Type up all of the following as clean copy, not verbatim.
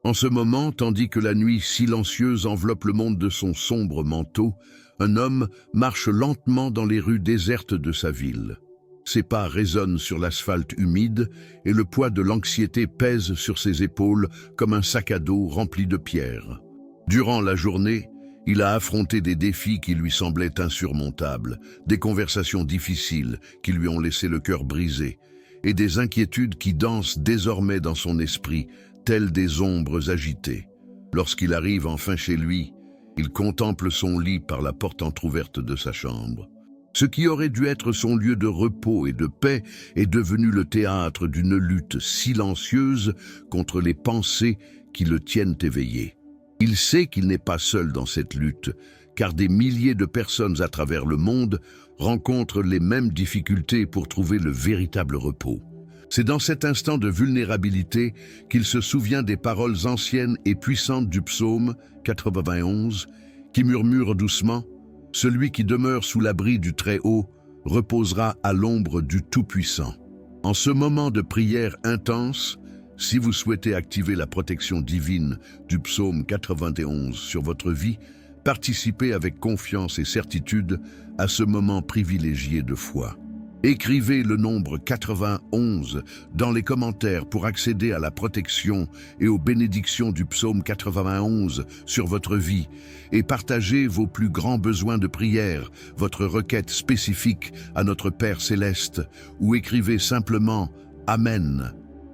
En ce moment, tandis que la nuit silencieuse enveloppe le monde de son sombre manteau, un homme marche lentement dans les rues désertes de sa ville. Ses pas résonnent sur l'asphalte humide et le poids de l'anxiété pèse sur ses épaules comme un sac à dos rempli de pierres. Durant la journée, il a affronté des défis qui lui semblaient insurmontables, des conversations difficiles qui lui ont laissé le cœur brisé, et des inquiétudes qui dansent désormais dans son esprit, telles des ombres agitées. Lorsqu'il arrive enfin chez lui, il contemple son lit par la porte entr'ouverte de sa chambre. Ce qui aurait dû être son lieu de repos et de paix est devenu le théâtre d'une lutte silencieuse contre les pensées qui le tiennent éveillé. Il sait qu'il n'est pas seul dans cette lutte, car des milliers de personnes à travers le monde rencontrent les mêmes difficultés pour trouver le véritable repos. C'est dans cet instant de vulnérabilité qu'il se souvient des paroles anciennes et puissantes du psaume 91, qui murmure doucement « Celui qui demeure sous l'abri du Très-Haut reposera à l'ombre du Tout-Puissant ». En ce moment de prière intense, si vous souhaitez activer la protection divine du psaume 91 sur votre vie, participez avec confiance et certitude à ce moment privilégié de foi. Écrivez le nombre 91 dans les commentaires pour accéder à la protection et aux bénédictions du psaume 91 sur votre vie et partagez vos plus grands besoins de prière, votre requête spécifique à notre Père Céleste ou écrivez simplement « Amen ».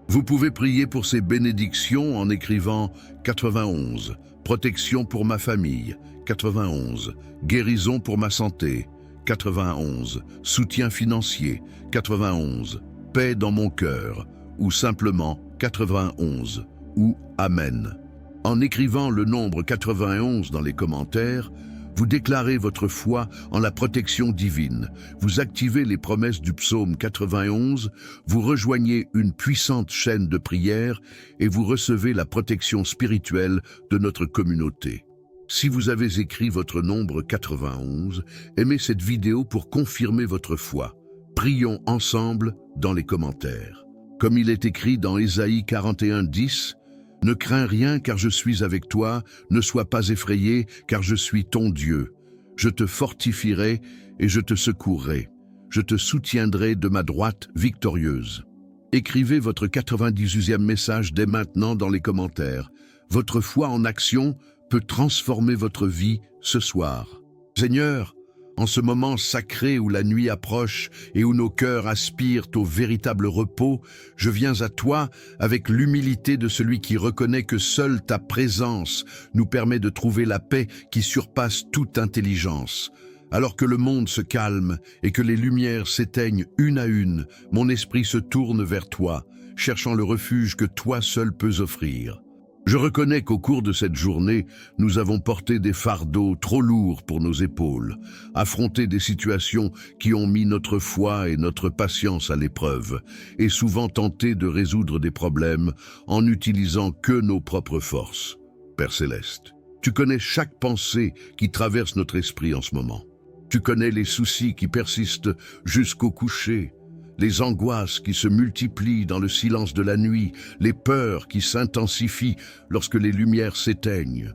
Vous pouvez prier pour ces bénédictions en écrivant 91, protection pour ma famille, 91, guérison pour ma santé, 91, soutien financier, 91, paix dans mon cœur, ou simplement 91, ou Amen. En écrivant le nombre 91 dans les commentaires, vous déclarez votre foi en la protection divine, vous activez les promesses du psaume 91, vous rejoignez une puissante chaîne de prière et vous recevez la protection spirituelle de notre communauté. Si vous avez écrit votre nombre 91, aimez cette vidéo pour confirmer votre foi. Prions ensemble dans les commentaires. Comme il est écrit dans Ésaïe 41:10, « Ne crains rien car je suis avec toi, ne sois pas effrayé car je suis ton Dieu. Je te fortifierai et je te secourrai. Je te soutiendrai de ma droite victorieuse. » Écrivez votre 98e message dès maintenant dans les commentaires. Votre foi en action peut transformer votre vie ce soir. Seigneur, en ce moment sacré où la nuit approche et où nos cœurs aspirent au véritable repos, je viens à toi avec l'humilité de celui qui reconnaît que seule ta présence nous permet de trouver la paix qui surpasse toute intelligence. Alors que le monde se calme et que les lumières s'éteignent une à une, mon esprit se tourne vers toi, cherchant le refuge que toi seul peux offrir. Je reconnais qu'au cours de cette journée, nous avons porté des fardeaux trop lourds pour nos épaules, affronté des situations qui ont mis notre foi et notre patience à l'épreuve, et souvent tenté de résoudre des problèmes en n'utilisant que nos propres forces. Père Céleste, tu connais chaque pensée qui traverse notre esprit en ce moment. Tu connais les soucis qui persistent jusqu'au coucher, les angoisses qui se multiplient dans le silence de la nuit, les peurs qui s'intensifient lorsque les lumières s'éteignent.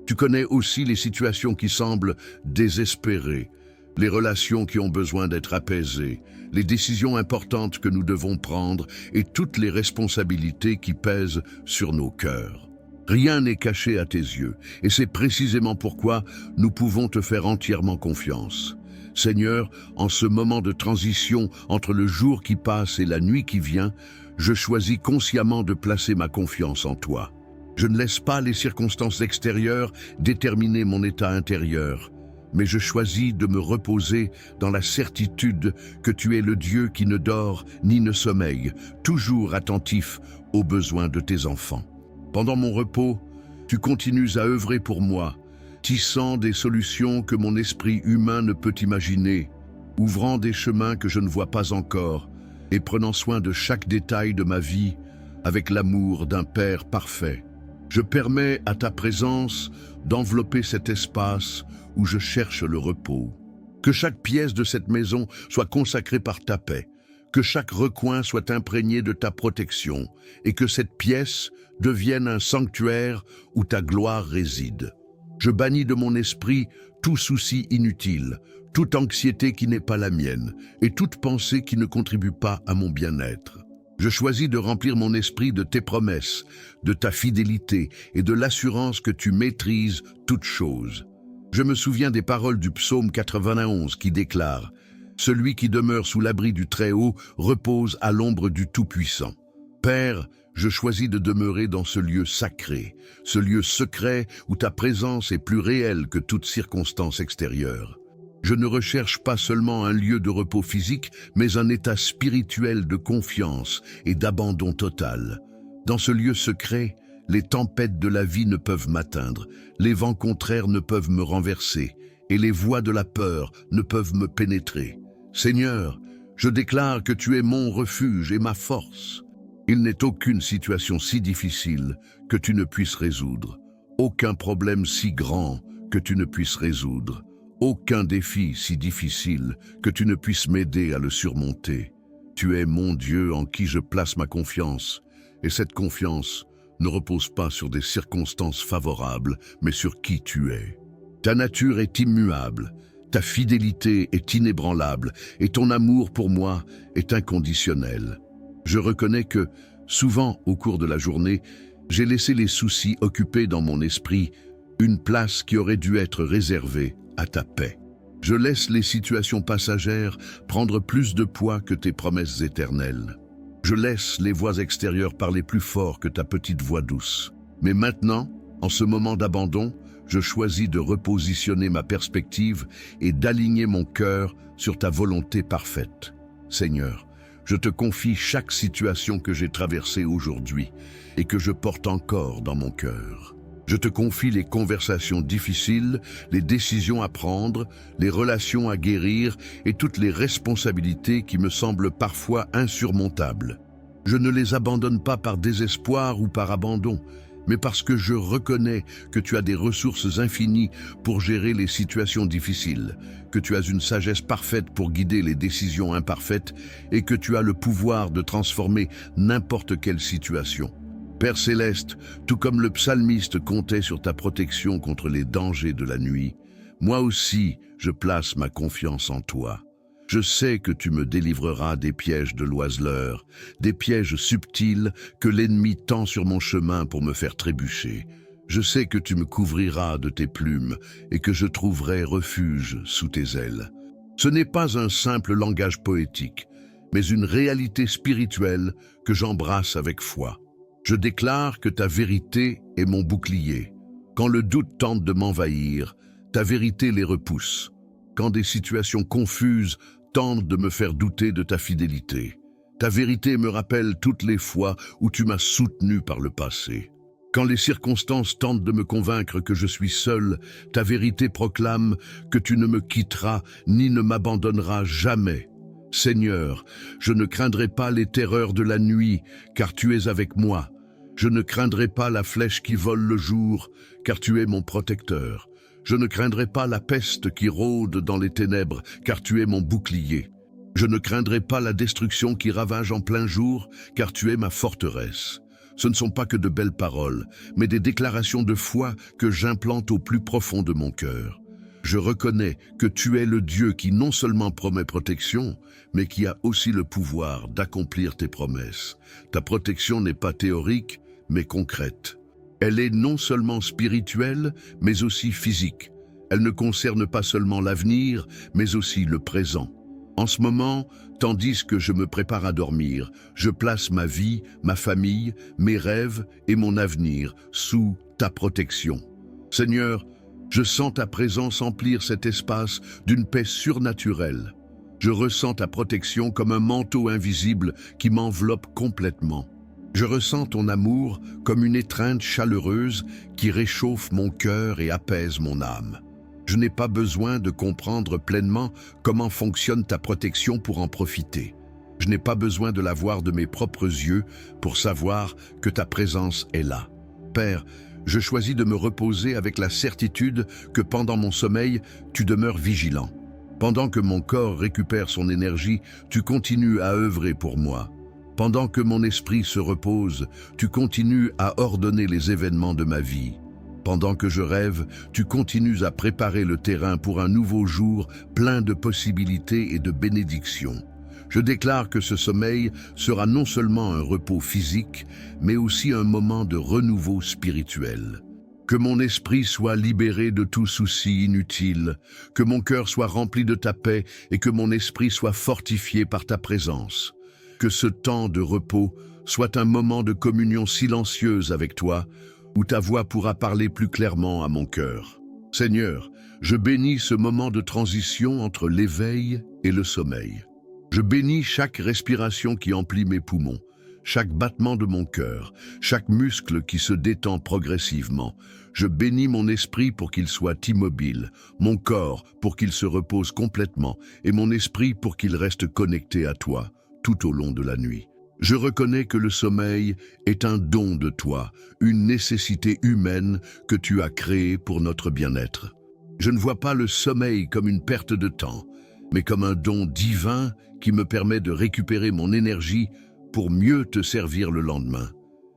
Tu connais aussi les situations qui semblent désespérées, les relations qui ont besoin d'être apaisées, les décisions importantes que nous devons prendre et toutes les responsabilités qui pèsent sur nos cœurs. Rien n'est caché à tes yeux, et c'est précisément pourquoi nous pouvons te faire entièrement confiance. Seigneur, en ce moment de transition entre le jour qui passe et la nuit qui vient, je choisis consciemment de placer ma confiance en toi. Je ne laisse pas les circonstances extérieures déterminer mon état intérieur, mais je choisis de me reposer dans la certitude que tu es le Dieu qui ne dort ni ne sommeille, toujours attentif aux besoins de tes enfants. Pendant mon repos, tu continues à œuvrer pour moi, tissant des solutions que mon esprit humain ne peut imaginer, ouvrant des chemins que je ne vois pas encore et prenant soin de chaque détail de ma vie avec l'amour d'un Père parfait. Je permets à ta présence d'envelopper cet espace où je cherche le repos. Que chaque pièce de cette maison soit consacrée par ta paix, que chaque recoin soit imprégné de ta protection et que cette pièce devienne un sanctuaire où ta gloire réside. Je bannis de mon esprit tout souci inutile, toute anxiété qui n'est pas la mienne et toute pensée qui ne contribue pas à mon bien-être. Je choisis de remplir mon esprit de tes promesses, de ta fidélité et de l'assurance que tu maîtrises toutes choses. Je me souviens des paroles du psaume 91 qui déclare « Celui qui demeure sous l'abri du Très-Haut repose à l'ombre du Tout-Puissant ». Père, je choisis de demeurer dans ce lieu sacré, ce lieu secret où ta présence est plus réelle que toute circonstance extérieure. Je ne recherche pas seulement un lieu de repos physique, mais un état spirituel de confiance et d'abandon total. Dans ce lieu secret, les tempêtes de la vie ne peuvent m'atteindre, les vents contraires ne peuvent me renverser, et les voix de la peur ne peuvent me pénétrer. Seigneur, je déclare que tu es mon refuge et ma force. Il n'est aucune situation si difficile que tu ne puisses résoudre, aucun problème si grand que tu ne puisses résoudre, aucun défi si difficile que tu ne puisses m'aider à le surmonter. Tu es mon Dieu en qui je place ma confiance, et cette confiance ne repose pas sur des circonstances favorables, mais sur qui tu es. Ta nature est immuable, ta fidélité est inébranlable, et ton amour pour moi est inconditionnel. Je reconnais que, souvent au cours de la journée, j'ai laissé les soucis occuper dans mon esprit une place qui aurait dû être réservée à ta paix. Je laisse les situations passagères prendre plus de poids que tes promesses éternelles. Je laisse les voix extérieures parler plus fort que ta petite voix douce. Mais maintenant, en ce moment d'abandon, je choisis de repositionner ma perspective et d'aligner mon cœur sur ta volonté parfaite. Seigneur, je te confie chaque situation que j'ai traversée aujourd'hui et que je porte encore dans mon cœur. Je te confie les conversations difficiles, les décisions à prendre, les relations à guérir et toutes les responsabilités qui me semblent parfois insurmontables. Je ne les abandonne pas par désespoir ou par abandon, mais parce que je reconnais que tu as des ressources infinies pour gérer les situations difficiles, que tu as une sagesse parfaite pour guider les décisions imparfaites et que tu as le pouvoir de transformer n'importe quelle situation. Père céleste, tout comme le psalmiste comptait sur ta protection contre les dangers de la nuit, moi aussi je place ma confiance en toi. Je sais que tu me délivreras des pièges de l'oiseleur, des pièges subtils que l'ennemi tend sur mon chemin pour me faire trébucher. Je sais que tu me couvriras de tes plumes et que je trouverai refuge sous tes ailes. Ce n'est pas un simple langage poétique, mais une réalité spirituelle que j'embrasse avec foi. Je déclare que ta vérité est mon bouclier. Quand le doute tente de m'envahir, ta vérité les repousse. Quand des situations confuses tentent de me faire douter de ta fidélité, ta vérité me rappelle toutes les fois où tu m'as soutenu par le passé. Quand les circonstances tentent de me convaincre que je suis seul, ta vérité proclame que tu ne me quitteras ni ne m'abandonneras jamais. Seigneur, je ne craindrai pas les terreurs de la nuit, car tu es avec moi. Je ne craindrai pas la flèche qui vole le jour, car tu es mon protecteur. Je ne craindrai pas la peste qui rôde dans les ténèbres, car tu es mon bouclier. Je ne craindrai pas la destruction qui ravage en plein jour, car tu es ma forteresse. Ce ne sont pas que de belles paroles, mais des déclarations de foi que j'implante au plus profond de mon cœur. Je reconnais que tu es le Dieu qui non seulement promet protection, mais qui a aussi le pouvoir d'accomplir tes promesses. Ta protection n'est pas théorique, mais concrète. Elle est non seulement spirituelle, mais aussi physique. Elle ne concerne pas seulement l'avenir, mais aussi le présent. En ce moment, tandis que je me prépare à dormir, je place ma vie, ma famille, mes rêves et mon avenir sous ta protection. Seigneur, je sens ta présence emplir cet espace d'une paix surnaturelle. Je ressens ta protection comme un manteau invisible qui m'enveloppe complètement. Je ressens ton amour comme une étreinte chaleureuse qui réchauffe mon cœur et apaise mon âme. Je n'ai pas besoin de comprendre pleinement comment fonctionne ta protection pour en profiter. Je n'ai pas besoin de la voir de mes propres yeux pour savoir que ta présence est là. Père, je choisis de me reposer avec la certitude que pendant mon sommeil, tu demeures vigilant. Pendant que mon corps récupère son énergie, tu continues à œuvrer pour moi. Pendant que mon esprit se repose, tu continues à ordonner les événements de ma vie. Pendant que je rêve, tu continues à préparer le terrain pour un nouveau jour plein de possibilités et de bénédictions. Je déclare que ce sommeil sera non seulement un repos physique, mais aussi un moment de renouveau spirituel. Que mon esprit soit libéré de tout souci inutile, que mon cœur soit rempli de ta paix et que mon esprit soit fortifié par ta présence. Que ce temps de repos soit un moment de communion silencieuse avec toi, où ta voix pourra parler plus clairement à mon cœur. Seigneur, je bénis ce moment de transition entre l'éveil et le sommeil. Je bénis chaque respiration qui emplit mes poumons, chaque battement de mon cœur, chaque muscle qui se détend progressivement. Je bénis mon esprit pour qu'il soit immobile, mon corps pour qu'il se repose complètement et mon esprit pour qu'il reste connecté à toi tout au long de la nuit. Je reconnais que le sommeil est un don de toi, une nécessité humaine que tu as créée pour notre bien-être. Je ne vois pas le sommeil comme une perte de temps, mais comme un don divin qui me permet de récupérer mon énergie pour mieux te servir le lendemain.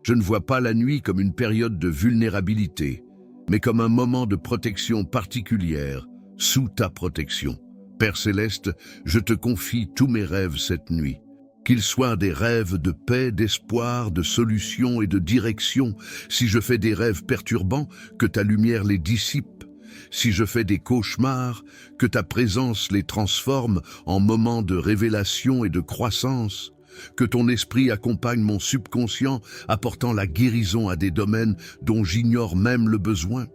Je ne vois pas la nuit comme une période de vulnérabilité, mais comme un moment de protection particulière, sous ta protection. Père Céleste, je te confie tous mes rêves cette nuit. Qu'ils soient des rêves de paix, d'espoir, de solution et de direction. Si je fais des rêves perturbants, que ta lumière les dissipe. Si je fais des cauchemars, que ta présence les transforme en moments de révélation et de croissance. Que ton esprit accompagne mon subconscient, apportant la guérison à des domaines dont j'ignore même le besoin.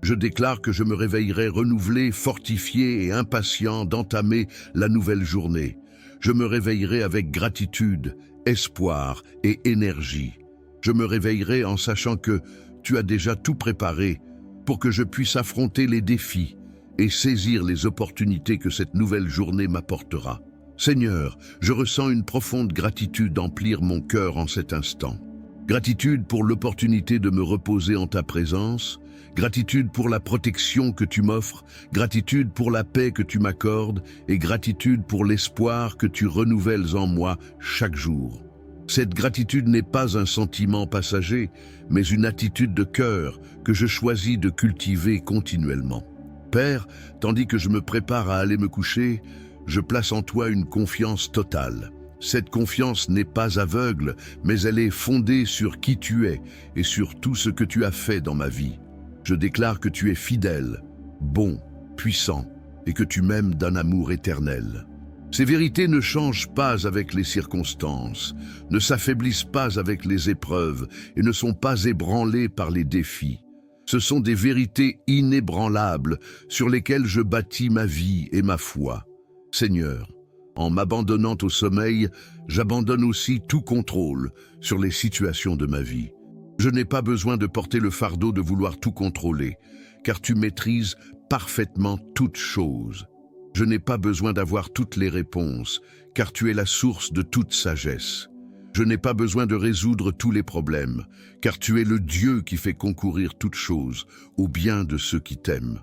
Je déclare que je me réveillerai renouvelé, fortifié et impatient d'entamer la nouvelle journée. Je me réveillerai avec gratitude, espoir et énergie. Je me réveillerai en sachant que tu as déjà tout préparé pour que je puisse affronter les défis et saisir les opportunités que cette nouvelle journée m'apportera. Seigneur, je ressens une profonde gratitude emplir mon cœur en cet instant. Gratitude pour l'opportunité de me reposer en ta présence, gratitude pour la protection que tu m'offres, gratitude pour la paix que tu m'accordes et gratitude pour l'espoir que tu renouvelles en moi chaque jour. Cette gratitude n'est pas un sentiment passager, mais une attitude de cœur que je choisis de cultiver continuellement. Père, tandis que je me prépare à aller me coucher, je place en toi une confiance totale. Cette confiance n'est pas aveugle, mais elle est fondée sur qui tu es et sur tout ce que tu as fait dans ma vie. Je déclare que tu es fidèle, bon, puissant et que tu m'aimes d'un amour éternel. Ces vérités ne changent pas avec les circonstances, ne s'affaiblissent pas avec les épreuves et ne sont pas ébranlées par les défis. Ce sont des vérités inébranlables sur lesquelles je bâtis ma vie et ma foi. Seigneur, en m'abandonnant au sommeil, j'abandonne aussi tout contrôle sur les situations de ma vie. Je n'ai pas besoin de porter le fardeau de vouloir tout contrôler, car tu maîtrises parfaitement toutes choses. Je n'ai pas besoin d'avoir toutes les réponses, car tu es la source de toute sagesse. Je n'ai pas besoin de résoudre tous les problèmes, car tu es le Dieu qui fait concourir toutes choses au bien de ceux qui t'aiment.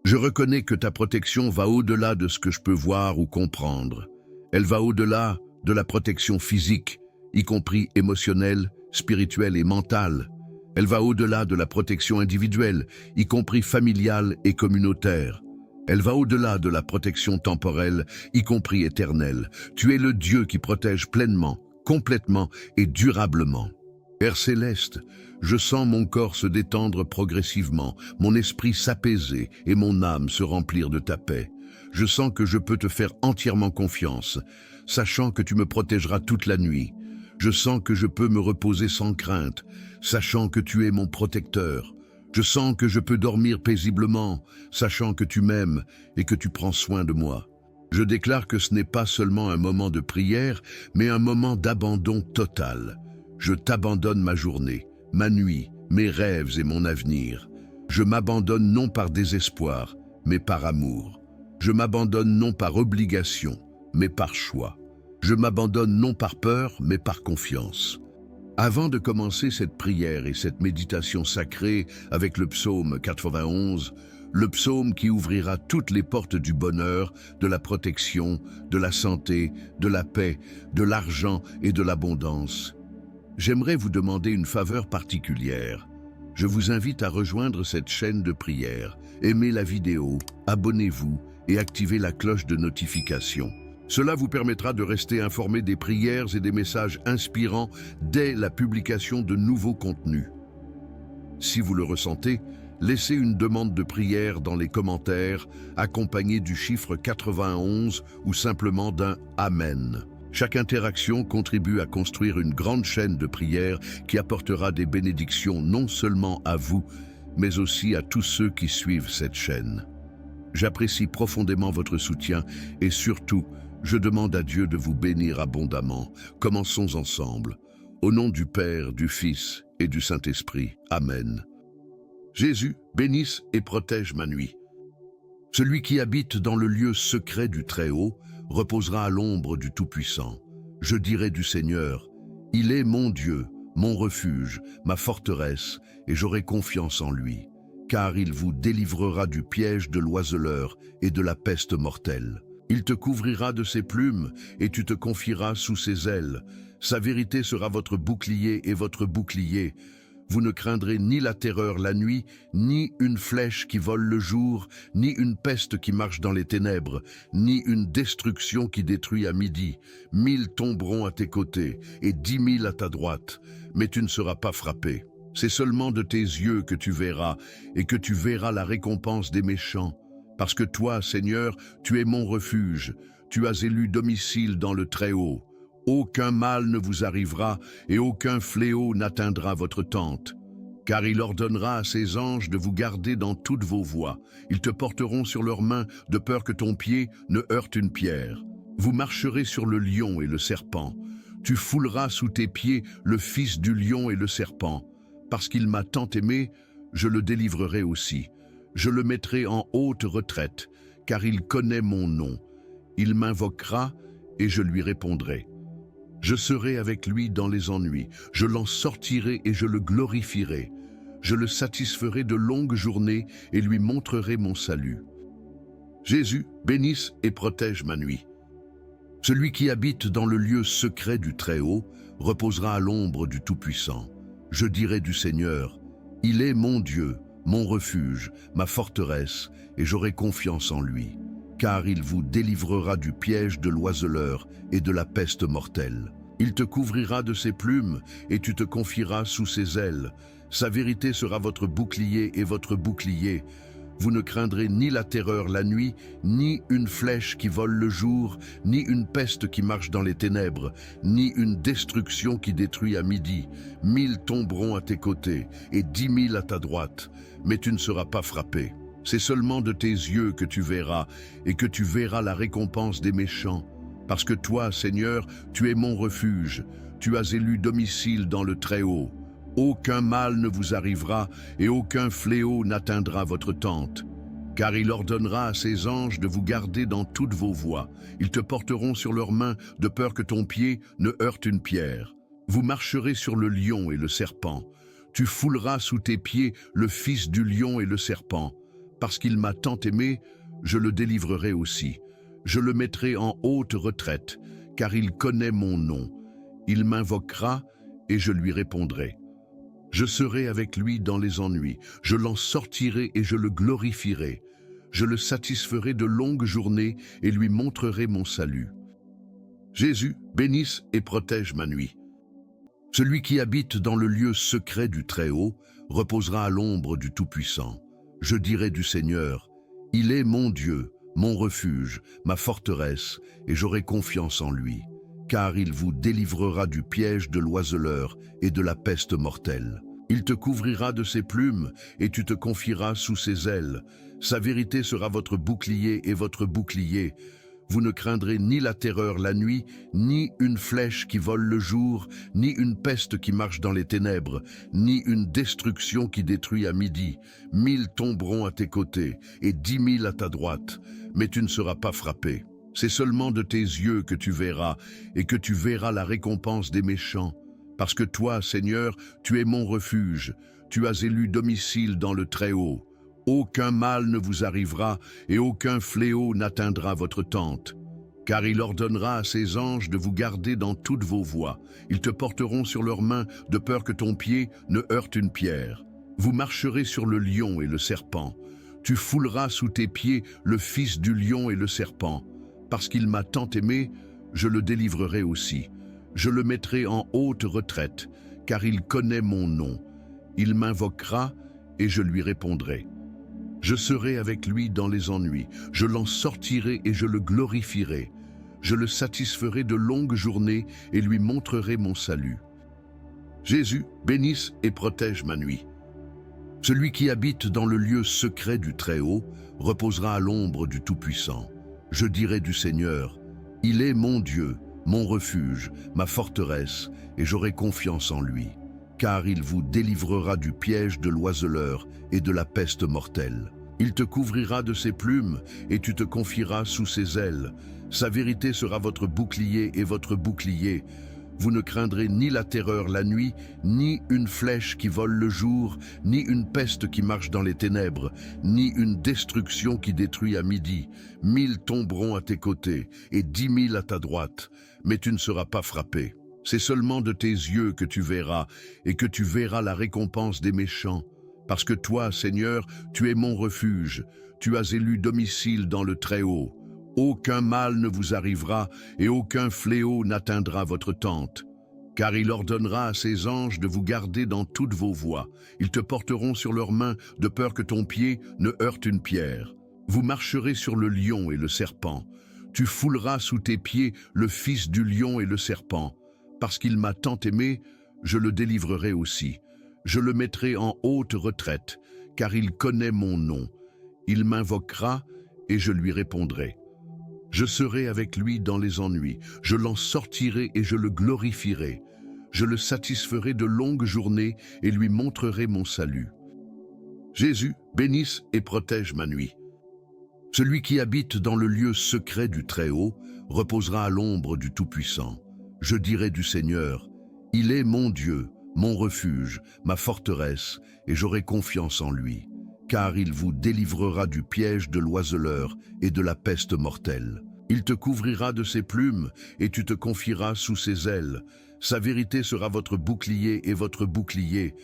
Je reconnais que ta protection va au-delà de ce que je peux voir ou comprendre. Elle va au-delà de la protection physique, y compris émotionnelle, spirituelle et mentale. Elle va au-delà de la protection individuelle, y compris familiale et communautaire. Elle va au-delà de la protection temporelle, y compris éternelle. Tu es le Dieu qui protège pleinement, complètement et durablement. Père Céleste, je sens mon corps se détendre progressivement, mon esprit s'apaiser et mon âme se remplir de ta paix. Je sens que je peux te faire entièrement confiance, sachant que tu me protégeras toute la nuit. Je sens que je peux me reposer sans crainte, sachant que tu es mon protecteur. Je sens que je peux dormir paisiblement, sachant que tu m'aimes et que tu prends soin de moi. Je déclare que ce n'est pas seulement un moment de prière, mais un moment d'abandon total. Je t'abandonne ma journée, ma nuit, mes rêves et mon avenir. Je m'abandonne non par désespoir, mais par amour. Je m'abandonne non par obligation, mais par choix. Je m'abandonne non par peur, mais par confiance. Avant de commencer cette prière et cette méditation sacrée avec le psaume 91, le psaume qui ouvrira toutes les portes du bonheur, de la protection, de la santé, de la paix, de l'argent et de l'abondance. J'aimerais vous demander une faveur particulière. Je vous invite à rejoindre cette chaîne de prière. Aimez la vidéo, abonnez-vous et activez la cloche de notification. Cela vous permettra de rester informé des prières et des messages inspirants dès la publication de nouveaux contenus. Si vous le ressentez, laissez une demande de prière dans les commentaires, accompagnée du chiffre 91 ou simplement d'un « Amen ». Chaque interaction contribue à construire une grande chaîne de prière qui apportera des bénédictions non seulement à vous, mais aussi à tous ceux qui suivent cette chaîne. J'apprécie profondément votre soutien et surtout, je demande à Dieu de vous bénir abondamment. Commençons ensemble. Au nom du Père, du Fils et du Saint-Esprit. Amen. Jésus, bénisse et protège ma nuit. Celui qui habite dans le lieu secret du Très-Haut reposera à l'ombre du Tout-Puissant. Je dirai du Seigneur, il est mon Dieu, mon refuge, ma forteresse, et j'aurai confiance en lui, car il vous délivrera du piège de l'oiseleur et de la peste mortelle. Il te couvrira de ses plumes, et tu te confieras sous ses ailes. Sa vérité sera votre bouclier et votre bouclier. Vous ne craindrez ni la terreur la nuit, ni une flèche qui vole le jour, ni une peste qui marche dans les ténèbres, ni une destruction qui détruit à midi. 1000 tomberont à tes côtés et 10 000 à ta droite, mais tu ne seras pas frappé. C'est seulement de tes yeux que tu verras, et que tu verras la récompense des méchants. Parce que toi, Seigneur, tu es mon refuge, tu as élu domicile dans le Très-Haut. Aucun mal ne vous arrivera et aucun fléau n'atteindra votre tente. Car il ordonnera à ses anges de vous garder dans toutes vos voies. Ils te porteront sur leurs mains de peur que ton pied ne heurte une pierre. Vous marcherez sur le lion et le serpent. Tu fouleras sous tes pieds le fils du lion et le serpent. Parce qu'il m'a tant aimé, je le délivrerai aussi. Je le mettrai en haute retraite, car il connaît mon nom. Il m'invoquera et je lui répondrai. Je serai avec lui dans les ennuis, je l'en sortirai et je le glorifierai. Je le satisferai de longues journées et lui montrerai mon salut. Jésus, bénisse et protège ma nuit. Celui qui habite dans le lieu secret du Très-Haut reposera à l'ombre du Tout-Puissant. Je dirai du Seigneur, il est mon Dieu, mon refuge, ma forteresse, et j'aurai confiance en lui. Car il vous délivrera du piège de l'oiseleur et de la peste mortelle. Il te couvrira de ses plumes, et tu te confieras sous ses ailes. Sa vérité sera votre bouclier et votre bouclier. Vous ne craindrez ni la terreur la nuit, ni une flèche qui vole le jour, ni une peste qui marche dans les ténèbres, ni une destruction qui détruit à midi. 1000 tomberont à tes côtés, et 10 000 à ta droite, mais tu ne seras pas frappé. C'est seulement de tes yeux que tu verras, et que tu verras la récompense des méchants. Parce que toi, Seigneur, tu es mon refuge, tu as élu domicile dans le Très-Haut. Aucun mal ne vous arrivera, et aucun fléau n'atteindra votre tente. Car il ordonnera à ses anges de vous garder dans toutes vos voies. Ils te porteront sur leurs mains, de peur que ton pied ne heurte une pierre. Vous marcherez sur le lion et le serpent. Tu fouleras sous tes pieds le fils du lion et le serpent. Parce qu'il m'a tant aimé, je le délivrerai aussi. Je le mettrai en haute retraite, car il connaît mon nom. Il m'invoquera et je lui répondrai. Je serai avec lui dans les ennuis, je l'en sortirai et je le glorifierai. Je le satisferai de longues journées et lui montrerai mon salut. Jésus, bénisse et protège ma nuit. Celui qui habite dans le lieu secret du Très-Haut reposera à l'ombre du Tout-Puissant. Je dirai du Seigneur, il est mon Dieu, mon refuge, ma forteresse, et j'aurai confiance en lui, car il vous délivrera du piège de l'oiseleur et de la peste mortelle. Il te couvrira de ses plumes, et tu te confieras sous ses ailes. Sa vérité sera votre bouclier et votre bouclier. Vous ne craindrez ni la terreur la nuit, ni une flèche qui vole le jour, ni une peste qui marche dans les ténèbres, ni une destruction qui détruit à midi. 1000 tomberont à tes côtés, et 10 000 à ta droite, mais tu ne seras pas frappé. C'est seulement de tes yeux que tu verras, et que tu verras la récompense des méchants. Parce que toi, Seigneur, tu es mon refuge, tu as élu domicile dans le Très-Haut. Aucun mal ne vous arrivera et aucun fléau n'atteindra votre tente. Car il ordonnera à ses anges de vous garder dans toutes vos voies. Ils te porteront sur leurs mains de peur que ton pied ne heurte une pierre. Vous marcherez sur le lion et le serpent. Tu fouleras sous tes pieds le fils du lion et le serpent. Parce qu'il m'a tant aimé, je le délivrerai aussi. Je le mettrai en haute retraite, car il connaît mon nom. Il m'invoquera et je lui répondrai. Je serai avec lui dans les ennuis. Je l'en sortirai et je le glorifierai. Je le satisferai de longues journées et lui montrerai mon salut. Jésus, bénisse et protège ma nuit. Celui qui habite dans le lieu secret du Très-Haut reposera à l'ombre du Tout-Puissant. Je dirai du Seigneur, il est mon Dieu, mon refuge, ma forteresse, et j'aurai confiance en lui. Car il vous délivrera du piège de l'oiseleur et de la peste mortelle. Il te couvrira de ses plumes et tu te confieras sous ses ailes. Sa vérité sera votre bouclier et votre bouclier. Vous ne craindrez ni la terreur la nuit, ni une flèche qui vole le jour, ni une peste qui marche dans les ténèbres, ni une destruction qui détruit à midi. 1000 tomberont à tes côtés et 10 000 à ta droite, mais tu ne seras pas frappé. C'est seulement de tes yeux que tu verras, et que tu verras la récompense des méchants. Parce que toi, Seigneur, tu es mon refuge, tu as élu domicile dans le Très-Haut. Aucun mal ne vous arrivera, et aucun fléau n'atteindra votre tente. Car il ordonnera à ses anges de vous garder dans toutes vos voies. Ils te porteront sur leurs mains, de peur que ton pied ne heurte une pierre. Vous marcherez sur le lion et le serpent. Tu fouleras sous tes pieds le fils du lion et le serpent. Parce qu'il m'a tant aimé, je le délivrerai aussi. Je le mettrai en haute retraite, car il connaît mon nom. Il m'invoquera et je lui répondrai. Je serai avec lui dans les ennuis. Je l'en sortirai et je le glorifierai. Je le satisferai de longues journées et lui montrerai mon salut. Jésus, bénisse et protège ma nuit. Celui qui habite dans le lieu secret du Très-Haut reposera à l'ombre du Tout-Puissant. Je dirai du Seigneur, il est mon Dieu, mon refuge, ma forteresse, et j'aurai confiance en lui. Car il vous délivrera du piège de l'oiseleur et de la peste mortelle. Il te couvrira de ses plumes et tu te confieras sous ses ailes. Sa vérité sera votre bouclier et votre bouclier.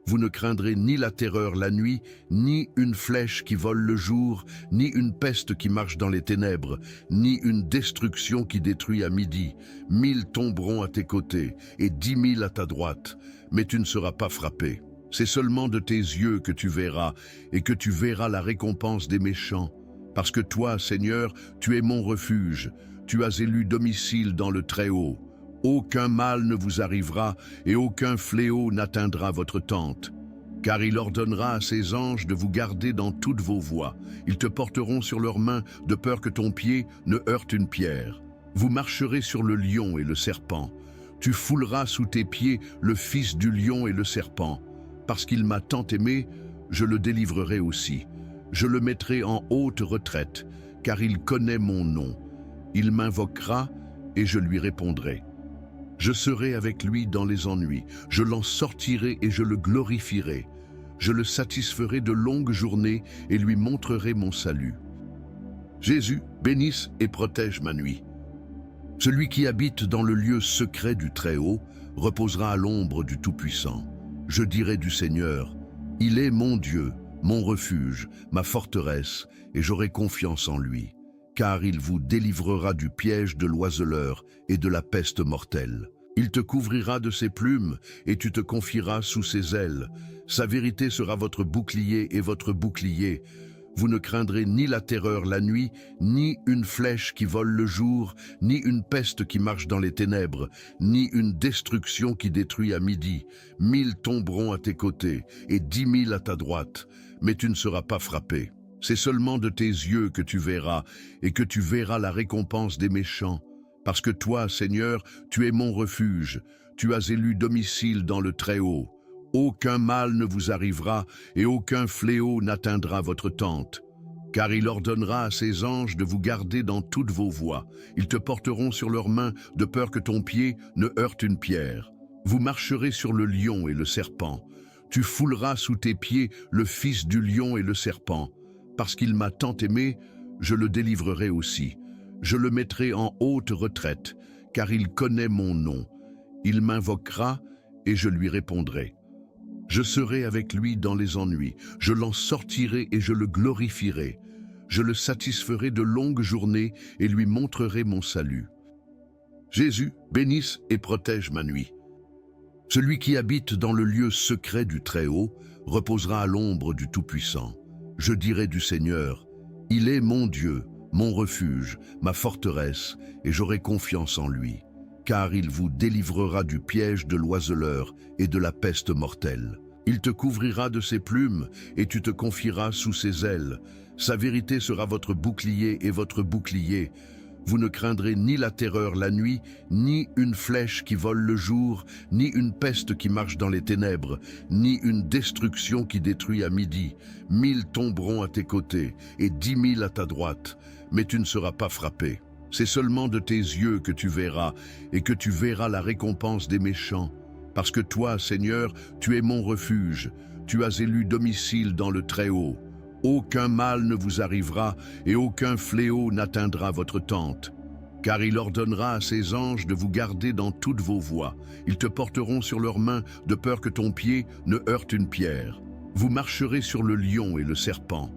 Vous ne craindrez ni la terreur la nuit, ni une flèche qui vole le jour, ni une peste qui marche dans les ténèbres, ni une destruction qui détruit à midi. 1000 tomberont à tes côtés et 10 000 à ta droite, mais tu ne seras pas frappé. C'est seulement de tes yeux que tu verras, et que tu verras la récompense des méchants. Parce que toi, Seigneur, tu es mon refuge, tu as élu domicile dans le Très-Haut. Aucun mal ne vous arrivera, et aucun fléau n'atteindra votre tente. Car il ordonnera à ses anges de vous garder dans toutes vos voies. Ils te porteront sur leurs mains, de peur que ton pied ne heurte une pierre. Vous marcherez sur le lion et le serpent. Tu fouleras sous tes pieds le fils du lion et le serpent. Parce qu'il m'a tant aimé, je le délivrerai aussi. Je le mettrai en haute retraite, car il connaît mon nom. Il m'invoquera et je lui répondrai. Je serai avec lui dans les ennuis. Je l'en sortirai et je le glorifierai. Je le satisferai de longues journées et lui montrerai mon salut. Jésus, bénisse et protège ma nuit. Celui qui habite dans le lieu secret du Très-Haut reposera à l'ombre du Tout-Puissant. Je dirai du Seigneur, il est mon Dieu, mon refuge, ma forteresse, et j'aurai confiance en lui. Car il vous délivrera du piège de l'oiseleur et de la peste mortelle. Il te couvrira de ses plumes et tu te confieras sous ses ailes. Sa vérité sera votre bouclier et votre bouclier. Vous ne craindrez ni la terreur la nuit, ni une flèche qui vole le jour, ni une peste qui marche dans les ténèbres, ni une destruction qui détruit à midi. 1000 tomberont à tes côtés et 10 000 à ta droite, mais tu ne seras pas frappé. C'est seulement de tes yeux que tu verras, et que tu verras la récompense des méchants. Parce que toi, Seigneur, tu es mon refuge, tu as élu domicile dans le Très-Haut. Aucun mal ne vous arrivera, et aucun fléau n'atteindra votre tente. Car il ordonnera à ses anges de vous garder dans toutes vos voies. Ils te porteront sur leurs mains, de peur que ton pied ne heurte une pierre. Vous marcherez sur le lion et le serpent. Tu fouleras sous tes pieds le fils du lion et le serpent. Parce qu'il m'a tant aimé, je le délivrerai aussi. Je le mettrai en haute retraite, car il connaît mon nom. Il m'invoquera et je lui répondrai. Je serai avec lui dans les ennuis, je l'en sortirai et je le glorifierai. Je le satisferai de longues journées et lui montrerai mon salut. Jésus, bénisse et protège ma nuit. Celui qui habite dans le lieu secret du Très-Haut reposera à l'ombre du Tout-Puissant. Je dirai du Seigneur, il est mon Dieu, mon refuge, ma forteresse, et j'aurai confiance en lui. Car il vous délivrera du piège de l'oiseleur et de la peste mortelle. Il te couvrira de ses plumes et tu te confieras sous ses ailes. Sa vérité sera votre bouclier et votre bouclier. Vous ne craindrez ni la terreur la nuit, ni une flèche qui vole le jour, ni une peste qui marche dans les ténèbres, ni une destruction qui détruit à midi. 1000 tomberont à tes côtés et 10 000 à ta droite, mais tu ne seras pas frappé. C'est seulement de tes yeux que tu verras, et que tu verras la récompense des méchants. Parce que toi, Seigneur, tu es mon refuge, tu as élu domicile dans le Très-Haut. Aucun mal ne vous arrivera, et aucun fléau n'atteindra votre tente. Car il ordonnera à ses anges de vous garder dans toutes vos voies. Ils te porteront sur leurs mains, de peur que ton pied ne heurte une pierre. Vous marcherez sur le lion et le serpent.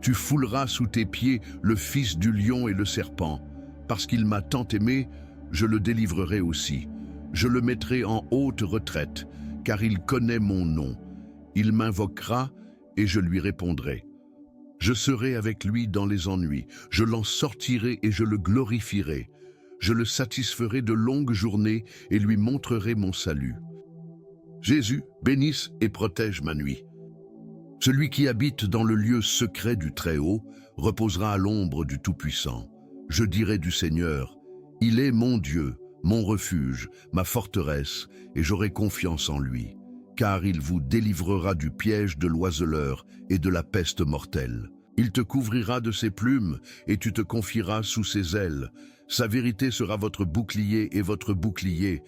Tu fouleras sous tes pieds le fils du lion et le serpent. Parce qu'il m'a tant aimé, je le délivrerai aussi. Je le mettrai en haute retraite, car il connaît mon nom. Il m'invoquera et je lui répondrai. Je serai avec lui dans les ennuis, je l'en sortirai et je le glorifierai. Je le satisferai de longues journées et lui montrerai mon salut. Jésus, bénisse et protège ma nuit. Celui qui habite dans le lieu secret du Très-Haut reposera à l'ombre du Tout-Puissant. Je dirai du Seigneur, il est mon Dieu, mon refuge, ma forteresse, et j'aurai confiance en lui. Car il vous délivrera du piège de l'oiseleur et de la peste mortelle. Il te couvrira de ses plumes et tu te confieras sous ses ailes. Sa vérité sera votre bouclier et votre bouclier.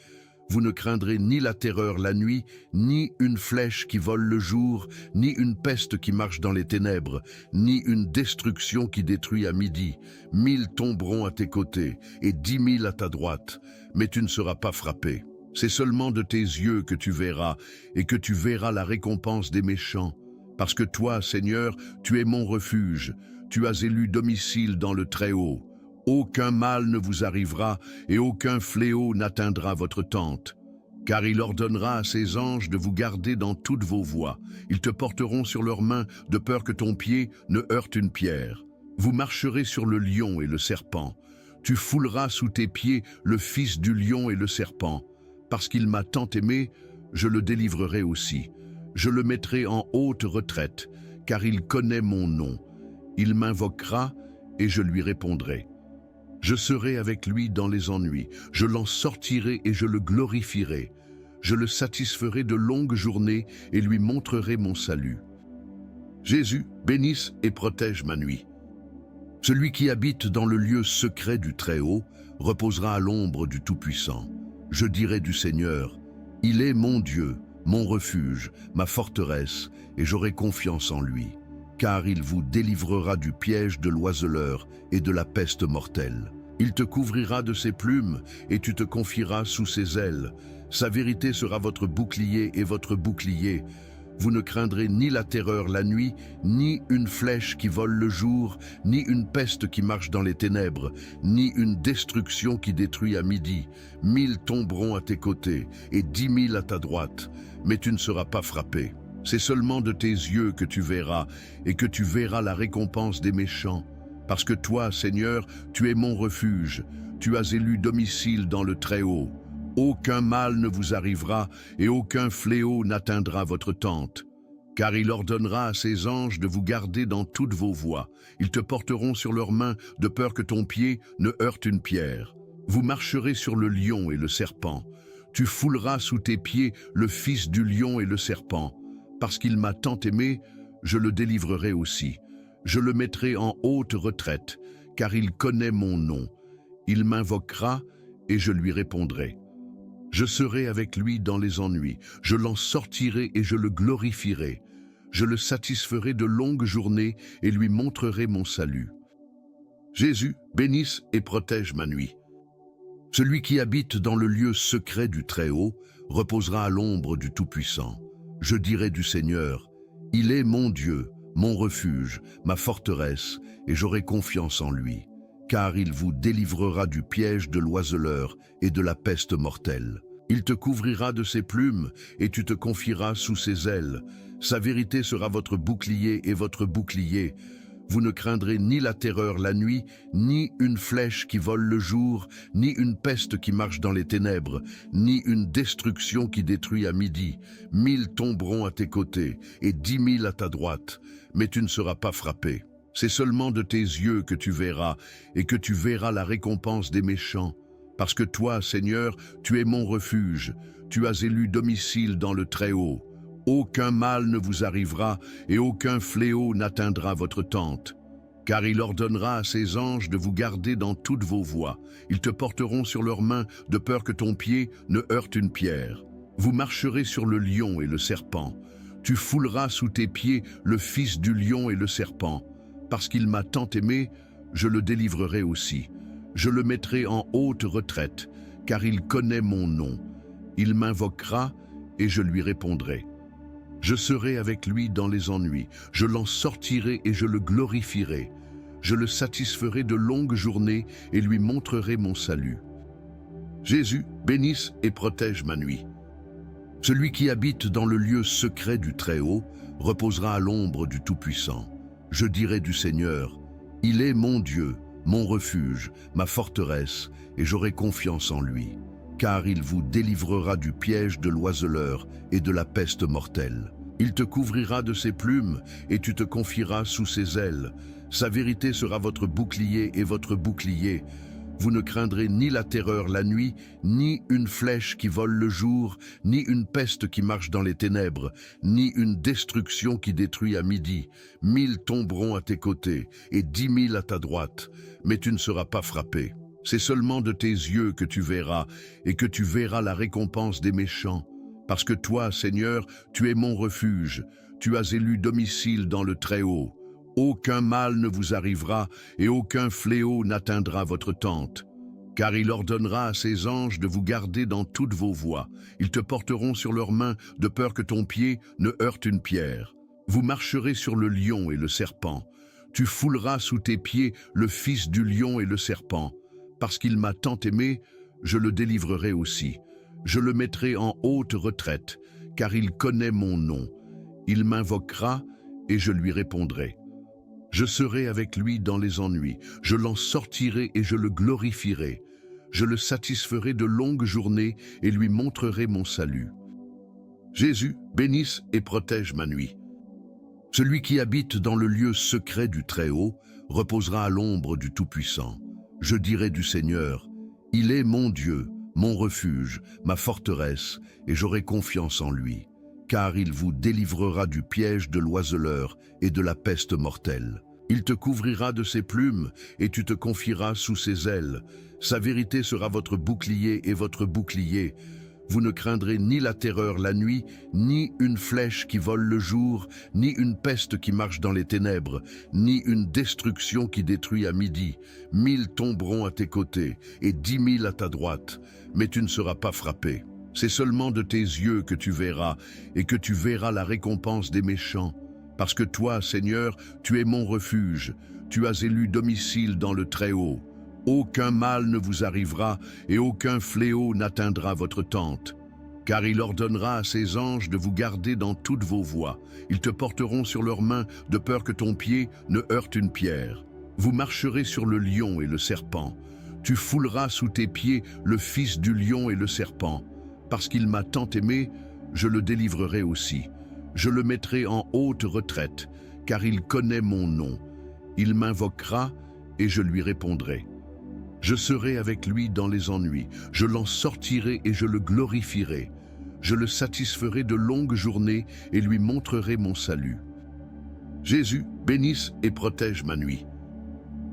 Vous ne craindrez ni la terreur la nuit, ni une flèche qui vole le jour, ni une peste qui marche dans les ténèbres, ni une destruction qui détruit à midi. 1000 tomberont à tes côtés et 10 000 à ta droite, mais tu ne seras pas frappé. C'est seulement de tes yeux que tu verras, et que tu verras la récompense des méchants. Parce que toi, Seigneur, tu es mon refuge, tu as élu domicile dans le Très-Haut. Aucun mal ne vous arrivera, et aucun fléau n'atteindra votre tente. Car il ordonnera à ses anges de vous garder dans toutes vos voies. Ils te porteront sur leurs mains, de peur que ton pied ne heurte une pierre. Vous marcherez sur le lion et le serpent. Tu fouleras sous tes pieds le fils du lion et le serpent. Parce qu'il m'a tant aimé, je le délivrerai aussi. Je le mettrai en haute retraite, car il connaît mon nom. Il m'invoquera et je lui répondrai. Je serai avec lui dans les ennuis, je l'en sortirai et je le glorifierai. Je le satisferai de longues journées et lui montrerai mon salut. Jésus, bénisse et protège ma nuit. Celui qui habite dans le lieu secret du Très-Haut reposera à l'ombre du Tout-Puissant. Je dirai du Seigneur, il est mon Dieu, mon refuge, ma forteresse, et j'aurai confiance en lui. Car il vous délivrera du piège de l'oiseleur et de la peste mortelle. Il te couvrira de ses plumes et tu te confieras sous ses ailes. Sa vérité sera votre bouclier et votre bouclier. Vous ne craindrez ni la terreur la nuit, ni une flèche qui vole le jour, ni une peste qui marche dans les ténèbres, ni une destruction qui détruit à midi. 1000 tomberont à tes côtés et 10 000 à ta droite, mais tu ne seras pas frappé. C'est seulement de tes yeux que tu verras, et que tu verras la récompense des méchants. Parce que toi, Seigneur, tu es mon refuge, tu as élu domicile dans le Très-Haut. Aucun mal ne vous arrivera, et aucun fléau n'atteindra votre tente. Car il ordonnera à ses anges de vous garder dans toutes vos voies. Ils te porteront sur leurs mains, de peur que ton pied ne heurte une pierre. Vous marcherez sur le lion et le serpent. Tu fouleras sous tes pieds le fils du lion et le serpent. Parce qu'il m'a tant aimé, je le délivrerai aussi. Je le mettrai en haute retraite, car il connaît mon nom. Il m'invoquera et je lui répondrai. Je serai avec lui dans les ennuis, je l'en sortirai et je le glorifierai. Je le satisferai de longues journées et lui montrerai mon salut. Jésus, bénisse et protège ma nuit. Celui qui habite dans le lieu secret du Très-Haut reposera à l'ombre du Tout-Puissant. Je dirai du Seigneur, il est mon Dieu, mon refuge, ma forteresse, et j'aurai confiance en lui, car il vous délivrera du piège de l'oiseleur et de la peste mortelle. Il te couvrira de ses plumes, et tu te confieras sous ses ailes. Sa vérité sera votre bouclier et votre bouclier. Vous ne craindrez ni la terreur la nuit, ni une flèche qui vole le jour, ni une peste qui marche dans les ténèbres, ni une destruction qui détruit à midi. 1000 tomberont à tes côtés, et 10 000 à ta droite, mais tu ne seras pas frappé. C'est seulement de tes yeux que tu verras, et que tu verras la récompense des méchants. Parce que toi, Seigneur, tu es mon refuge, tu as élu domicile dans le Très-Haut. Aucun mal ne vous arrivera et aucun fléau n'atteindra votre tente. Car il ordonnera à ses anges de vous garder dans toutes vos voies. Ils te porteront sur leurs mains de peur que ton pied ne heurte une pierre. Vous marcherez sur le lion et le serpent. Tu fouleras sous tes pieds le fils du lion et le serpent. Parce qu'il m'a tant aimé, je le délivrerai aussi. Je le mettrai en haute retraite, car il connaît mon nom. Il m'invoquera et je lui répondrai. Je serai avec lui dans les ennuis, je l'en sortirai et je le glorifierai. Je le satisferai de longues journées et lui montrerai mon salut. Jésus, bénisse et protège ma nuit. Celui qui habite dans le lieu secret du Très-Haut reposera à l'ombre du Tout-Puissant. Je dirai du Seigneur, il est mon Dieu, mon refuge, ma forteresse, et j'aurai confiance en lui. Car il vous délivrera du piège de l'oiseleur et de la peste mortelle. Il te couvrira de ses plumes, et tu te confieras sous ses ailes. Sa vérité sera votre bouclier et votre bouclier. Vous ne craindrez ni la terreur la nuit, ni une flèche qui vole le jour, ni une peste qui marche dans les ténèbres, ni une destruction qui détruit à midi. 1000 tomberont à tes côtés, et 10 000 à ta droite, mais tu ne seras pas frappé. C'est seulement de tes yeux que tu verras, et que tu verras la récompense des méchants. Parce que toi, Seigneur, tu es mon refuge, tu as élu domicile dans le Très-Haut. Aucun mal ne vous arrivera, et aucun fléau n'atteindra votre tente. Car il ordonnera à ses anges de vous garder dans toutes vos voies. Ils te porteront sur leurs mains, de peur que ton pied ne heurte une pierre. Vous marcherez sur le lion et le serpent. Tu fouleras sous tes pieds le fils du lion et le serpent. Parce qu'il m'a tant aimé, je le délivrerai aussi. Je le mettrai en haute retraite, car il connaît mon nom. Il m'invoquera et je lui répondrai. Je serai avec lui dans les ennuis, je l'en sortirai et je le glorifierai. Je le satisferai de longues journées et lui montrerai mon salut. Jésus, bénisse et protège ma nuit. Celui qui habite dans le lieu secret du Très-Haut reposera à l'ombre du Tout-Puissant. Je dirai du Seigneur, il est mon Dieu, mon refuge, ma forteresse, et j'aurai confiance en lui. Car il vous délivrera du piège de l'oiseleur et de la peste mortelle. Il te couvrira de ses plumes, et tu te confieras sous ses ailes. Sa vérité sera votre bouclier et votre bouclier. Vous ne craindrez ni la terreur la nuit, ni une flèche qui vole le jour, ni une peste qui marche dans les ténèbres, ni une destruction qui détruit à midi. 1000 tomberont à tes côtés, et 10 000 à ta droite, mais tu ne seras pas frappé. C'est seulement de tes yeux que tu verras, et que tu verras la récompense des méchants. Parce que toi, Seigneur, tu es mon refuge, tu as élu domicile dans le Très-Haut. Aucun mal ne vous arrivera, et aucun fléau n'atteindra votre tente. Car il ordonnera à ses anges de vous garder dans toutes vos voies. Ils te porteront sur leurs mains, de peur que ton pied ne heurte une pierre. Vous marcherez sur le lion et le serpent. Tu fouleras sous tes pieds le fils du lion et le serpent. Parce qu'il m'a tant aimé, je le délivrerai aussi. Je le mettrai en haute retraite, car il connaît mon nom. Il m'invoquera et je lui répondrai. Je serai avec lui dans les ennuis, je l'en sortirai et je le glorifierai. Je le satisferai de longues journées et lui montrerai mon salut. Jésus, bénisse et protège ma nuit.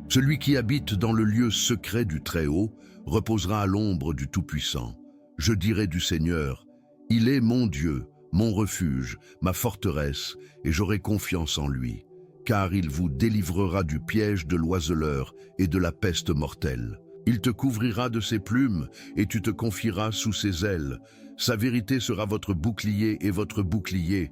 Celui qui habite dans le lieu secret du Très-Haut reposera à l'ombre du Tout-Puissant. Je dirai du Seigneur, il est mon Dieu, mon refuge, ma forteresse, et j'aurai confiance en lui, car il vous délivrera du piège de l'oiseleur et de la peste mortelle. Il te couvrira de ses plumes, et tu te confieras sous ses ailes. Sa vérité sera votre bouclier et votre bouclier.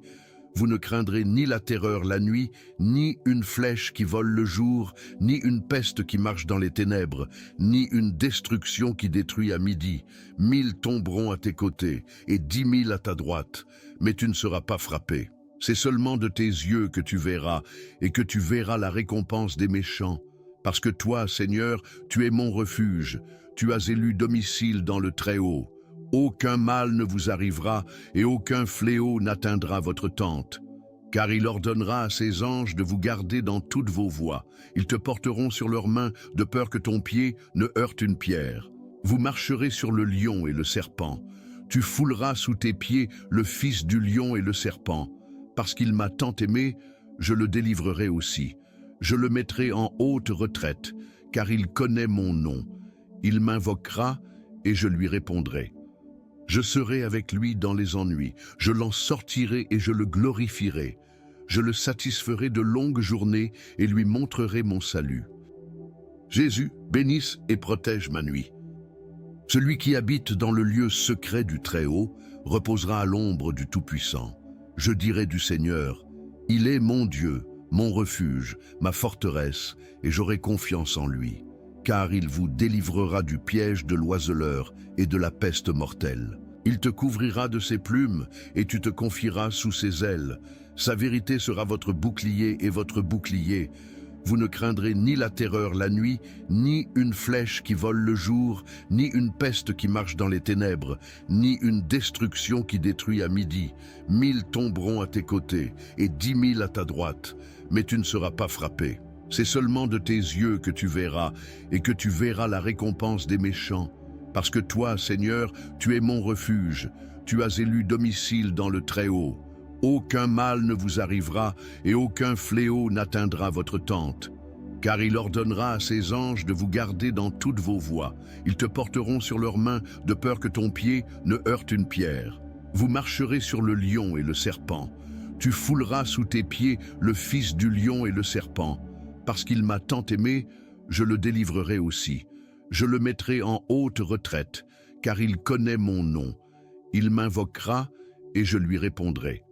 Vous ne craindrez ni la terreur la nuit, ni une flèche qui vole le jour, ni une peste qui marche dans les ténèbres, ni une destruction qui détruit à midi. 1000 tomberont à tes côtés, et 10 000 à ta droite, mais tu ne seras pas frappé. C'est seulement de tes yeux que tu verras, et que tu verras la récompense des méchants. Parce que toi, Seigneur, tu es mon refuge, tu as élu domicile dans le Très-Haut. Aucun mal ne vous arrivera et aucun fléau n'atteindra votre tente. Car il ordonnera à ses anges de vous garder dans toutes vos voies. Ils te porteront sur leurs mains de peur que ton pied ne heurte une pierre. Vous marcherez sur le lion et le serpent. Tu fouleras sous tes pieds le fils du lion et le serpent. Parce qu'il m'a tant aimé, je le délivrerai aussi. Je le mettrai en haute retraite, car il connaît mon nom. Il m'invoquera et je lui répondrai. Je serai avec lui dans les ennuis, je l'en sortirai et je le glorifierai. Je le satisferai de longues journées et lui montrerai mon salut. Jésus, bénisse et protège ma nuit. Celui qui habite dans le lieu secret du Très-Haut reposera à l'ombre du Tout-Puissant. Je dirai du Seigneur, il est mon Dieu, mon refuge, ma forteresse, et j'aurai confiance en lui. Car il vous délivrera du piège de l'oiseleur et de la peste mortelle. Il te couvrira de ses plumes, et tu te confieras sous ses ailes. Sa vérité sera votre bouclier et votre bouclier. Vous ne craindrez ni la terreur la nuit, ni une flèche qui vole le jour, ni une peste qui marche dans les ténèbres, ni une destruction qui détruit à midi. 1000 tomberont à tes côtés, et 10 000 à ta droite, mais tu ne seras pas frappé. C'est seulement de tes yeux que tu verras, et que tu verras la récompense des méchants. Parce que toi, Seigneur, tu es mon refuge, tu as élu domicile dans le Très-Haut. Aucun mal ne vous arrivera, et aucun fléau n'atteindra votre tente. Car il ordonnera à ses anges de vous garder dans toutes vos voies. Ils te porteront sur leurs mains, de peur que ton pied ne heurte une pierre. Vous marcherez sur le lion et le serpent. Tu fouleras sous tes pieds le fils du lion et le serpent. Parce qu'il m'a tant aimé, je le délivrerai aussi. Je le mettrai en haute retraite, car il connaît mon nom. Il m'invoquera et je lui répondrai.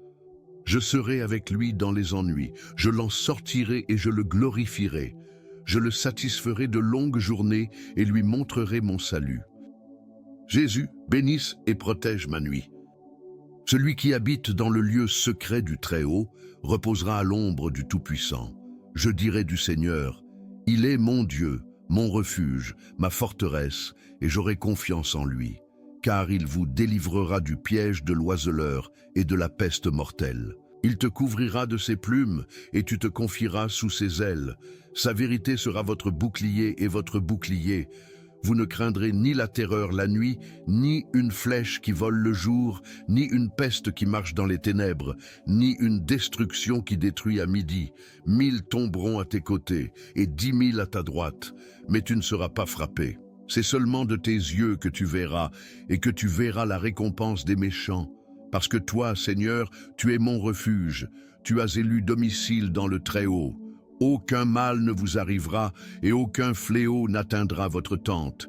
Je serai avec lui dans les ennuis, je l'en sortirai et je le glorifierai. Je le satisferai de longues journées et lui montrerai mon salut. Jésus, bénisse et protège ma nuit. Celui qui habite dans le lieu secret du Très-Haut reposera à l'ombre du Tout-Puissant. Je dirai du Seigneur, il est mon Dieu, mon refuge, ma forteresse, et j'aurai confiance en lui. Car il vous délivrera du piège de l'oiseleur et de la peste mortelle. Il te couvrira de ses plumes, et tu te confieras sous ses ailes. Sa vérité sera votre bouclier et votre bouclier. Vous ne craindrez ni la terreur la nuit, ni une flèche qui vole le jour, ni une peste qui marche dans les ténèbres, ni une destruction qui détruit à midi. 1000 tomberont à tes côtés, et 10 000 à ta droite, mais tu ne seras pas frappé. C'est seulement de tes yeux que tu verras, et que tu verras la récompense des méchants. Parce que toi, Seigneur, tu es mon refuge, tu as élu domicile dans le Très-Haut. Aucun mal ne vous arrivera, et aucun fléau n'atteindra votre tente.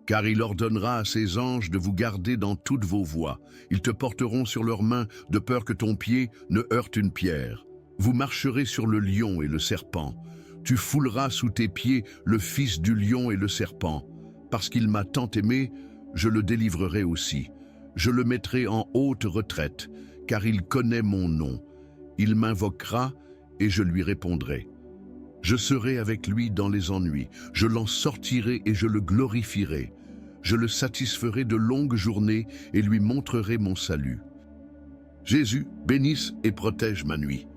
Car il ordonnera à ses anges de vous garder dans toutes vos voies. Ils te porteront sur leurs mains, de peur que ton pied ne heurte une pierre. Vous marcherez sur le lion et le serpent. Tu fouleras sous tes pieds le fils du lion et le serpent. Parce qu'il m'a tant aimé, je le délivrerai aussi. Je le mettrai en haute retraite, car il connaît mon nom. Il m'invoquera et je lui répondrai. Je serai avec lui dans les ennuis, je l'en sortirai et je le glorifierai. Je le satisferai de longues journées et lui montrerai mon salut. Jésus, bénisse et protège ma nuit.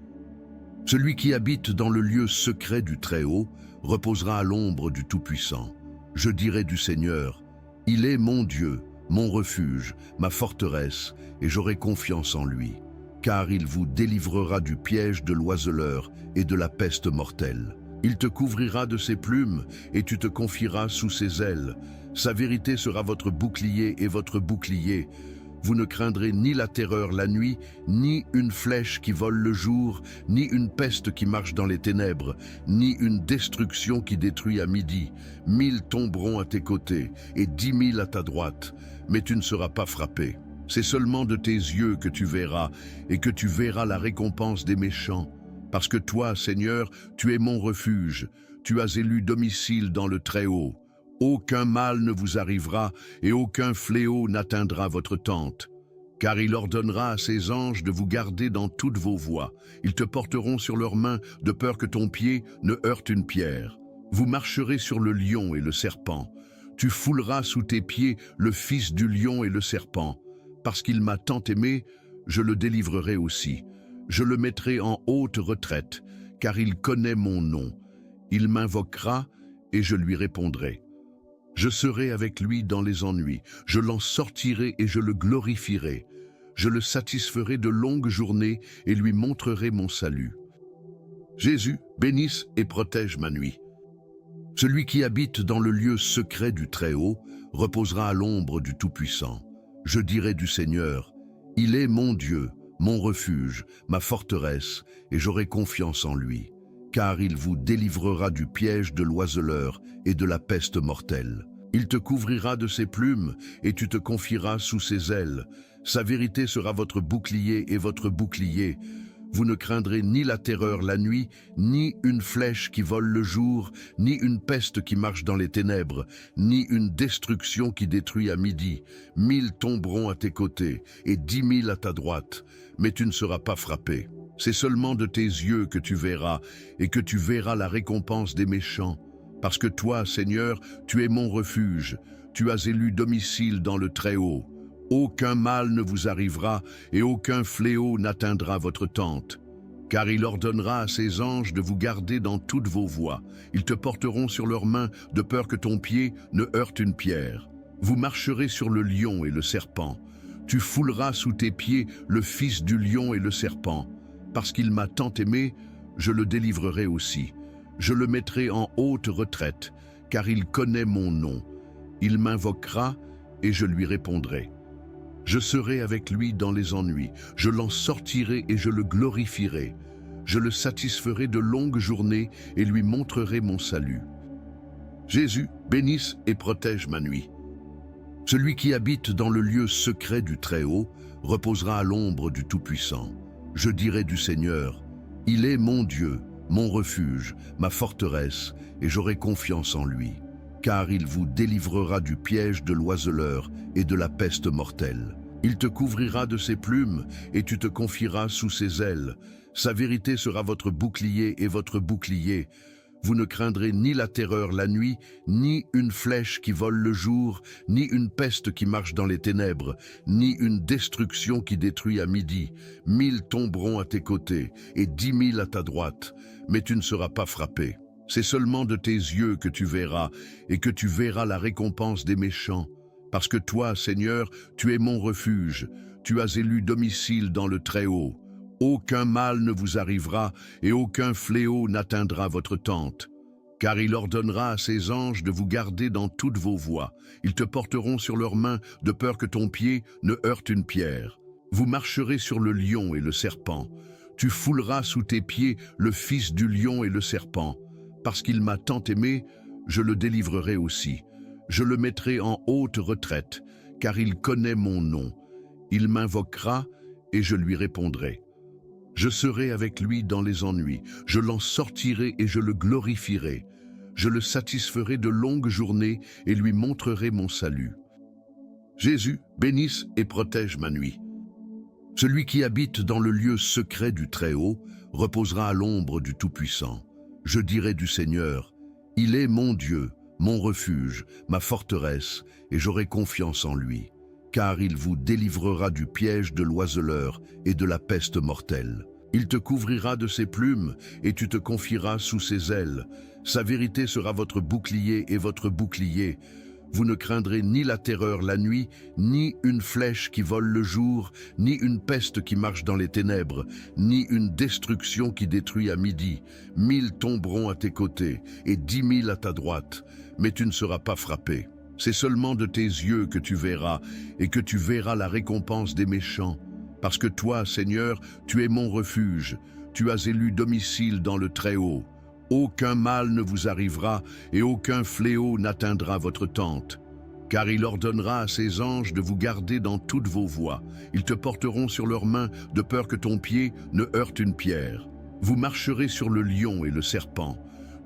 Celui qui habite dans le lieu secret du Très-Haut reposera à l'ombre du Tout-Puissant. Je dirai du Seigneur, il est mon Dieu, mon refuge, ma forteresse, et j'aurai confiance en lui. Car il vous délivrera du piège de l'oiseleur et de la peste mortelle. Il te couvrira de ses plumes, et tu te confieras sous ses ailes. Sa vérité sera votre bouclier et votre bouclier. Vous ne craindrez ni la terreur la nuit, ni une flèche qui vole le jour, ni une peste qui marche dans les ténèbres, ni une destruction qui détruit à midi. 1000 tomberont à tes côtés, et 10 000 à ta droite, mais tu ne seras pas frappé. C'est seulement de tes yeux que tu verras, et que tu verras la récompense des méchants. Parce que toi, Seigneur, tu es mon refuge, tu as élu domicile dans le Très-Haut. Aucun mal ne vous arrivera et aucun fléau n'atteindra votre tente. Car il ordonnera à ses anges de vous garder dans toutes vos voies. Ils te porteront sur leurs mains de peur que ton pied ne heurte une pierre. Vous marcherez sur le lion et le serpent. Tu fouleras sous tes pieds le fils du lion et le serpent. Parce qu'il m'a tant aimé, je le délivrerai aussi. Je le mettrai en haute retraite, car il connaît mon nom. Il m'invoquera et je lui répondrai. Je serai avec lui dans les ennuis, je l'en sortirai et je le glorifierai. Je le satisferai de longues journées et lui montrerai mon salut. Jésus, bénisse et protège ma nuit. Celui qui habite dans le lieu secret du Très-Haut reposera à l'ombre du Tout-Puissant. Je dirai du Seigneur, il est mon Dieu, mon refuge, ma forteresse, et j'aurai confiance en lui. Car il vous délivrera du piège de l'oiseleur et de la peste mortelle. Il te couvrira de ses plumes, et tu te confieras sous ses ailes. Sa vérité sera votre bouclier et votre bouclier. Vous ne craindrez ni la terreur la nuit, ni une flèche qui vole le jour, ni une peste qui marche dans les ténèbres, ni une destruction qui détruit à midi. 1000 tomberont à tes côtés, et 10 000 à ta droite, mais tu ne seras pas frappé. C'est seulement de tes yeux que tu verras, et que tu verras la récompense des méchants. Parce que toi, Seigneur, tu es mon refuge, tu as élu domicile dans le Très-Haut. Aucun mal ne vous arrivera, et aucun fléau n'atteindra votre tente. Car il ordonnera à ses anges de vous garder dans toutes vos voies. Ils te porteront sur leurs mains, de peur que ton pied ne heurte une pierre. Vous marcherez sur le lion et le serpent. Tu fouleras sous tes pieds le fils du lion et le serpent. Parce qu'il m'a tant aimé, je le délivrerai aussi. Je le mettrai en haute retraite, car il connaît mon nom. Il m'invoquera et je lui répondrai. Je serai avec lui dans les ennuis, je l'en sortirai et je le glorifierai. Je le satisferai de longues journées et lui montrerai mon salut. Jésus, bénisse et protège ma nuit. Celui qui habite dans le lieu secret du Très-Haut reposera à l'ombre du Tout-Puissant. Je dirai du Seigneur, il est mon Dieu, mon refuge, ma forteresse, et j'aurai confiance en lui. Car il vous délivrera du piège de l'oiseleur et de la peste mortelle. Il te couvrira de ses plumes, et tu te confieras sous ses ailes. Sa vérité sera votre bouclier et votre bouclier. Vous ne craindrez ni la terreur la nuit, ni une flèche qui vole le jour, ni une peste qui marche dans les ténèbres, ni une destruction qui détruit à midi. 1000 tomberont à tes côtés, et 10 000 à ta droite, mais tu ne seras pas frappé. C'est seulement de tes yeux que tu verras, et que tu verras la récompense des méchants. Parce que toi, Seigneur, tu es mon refuge, tu as élu domicile dans le Très-Haut. Aucun mal ne vous arrivera, et aucun fléau n'atteindra votre tente. Car il ordonnera à ses anges de vous garder dans toutes vos voies. Ils te porteront sur leurs mains, de peur que ton pied ne heurte une pierre. Vous marcherez sur le lion et le serpent. Tu fouleras sous tes pieds le fils du lion et le serpent. Parce qu'il m'a tant aimé, je le délivrerai aussi. Je le mettrai en haute retraite, car il connaît mon nom. Il m'invoquera et je lui répondrai. Je serai avec lui dans les ennuis, je l'en sortirai et je le glorifierai. Je le satisferai de longues journées et lui montrerai mon salut. Jésus, bénisse et protège ma nuit. Celui qui habite dans le lieu secret du Très-Haut reposera à l'ombre du Tout-Puissant. Je dirai du Seigneur, il est mon Dieu, mon refuge, ma forteresse, et j'aurai confiance en lui. Car il vous délivrera du piège de l'oiseleur et de la peste mortelle. Il te couvrira de ses plumes, et tu te confieras sous ses ailes. Sa vérité sera votre bouclier et votre bouclier. Vous ne craindrez ni la terreur la nuit, ni une flèche qui vole le jour, ni une peste qui marche dans les ténèbres, ni une destruction qui détruit à midi. 1000 tomberont à tes côtés et 10 000 à ta droite, mais tu ne seras pas frappé. C'est seulement de tes yeux que tu verras, et que tu verras la récompense des méchants. Parce que toi, Seigneur, tu es mon refuge, tu as élu domicile dans le Très-Haut. Aucun mal ne vous arrivera et aucun fléau n'atteindra votre tente. Car il ordonnera à ses anges de vous garder dans toutes vos voies. Ils te porteront sur leurs mains de peur que ton pied ne heurte une pierre. Vous marcherez sur le lion et le serpent.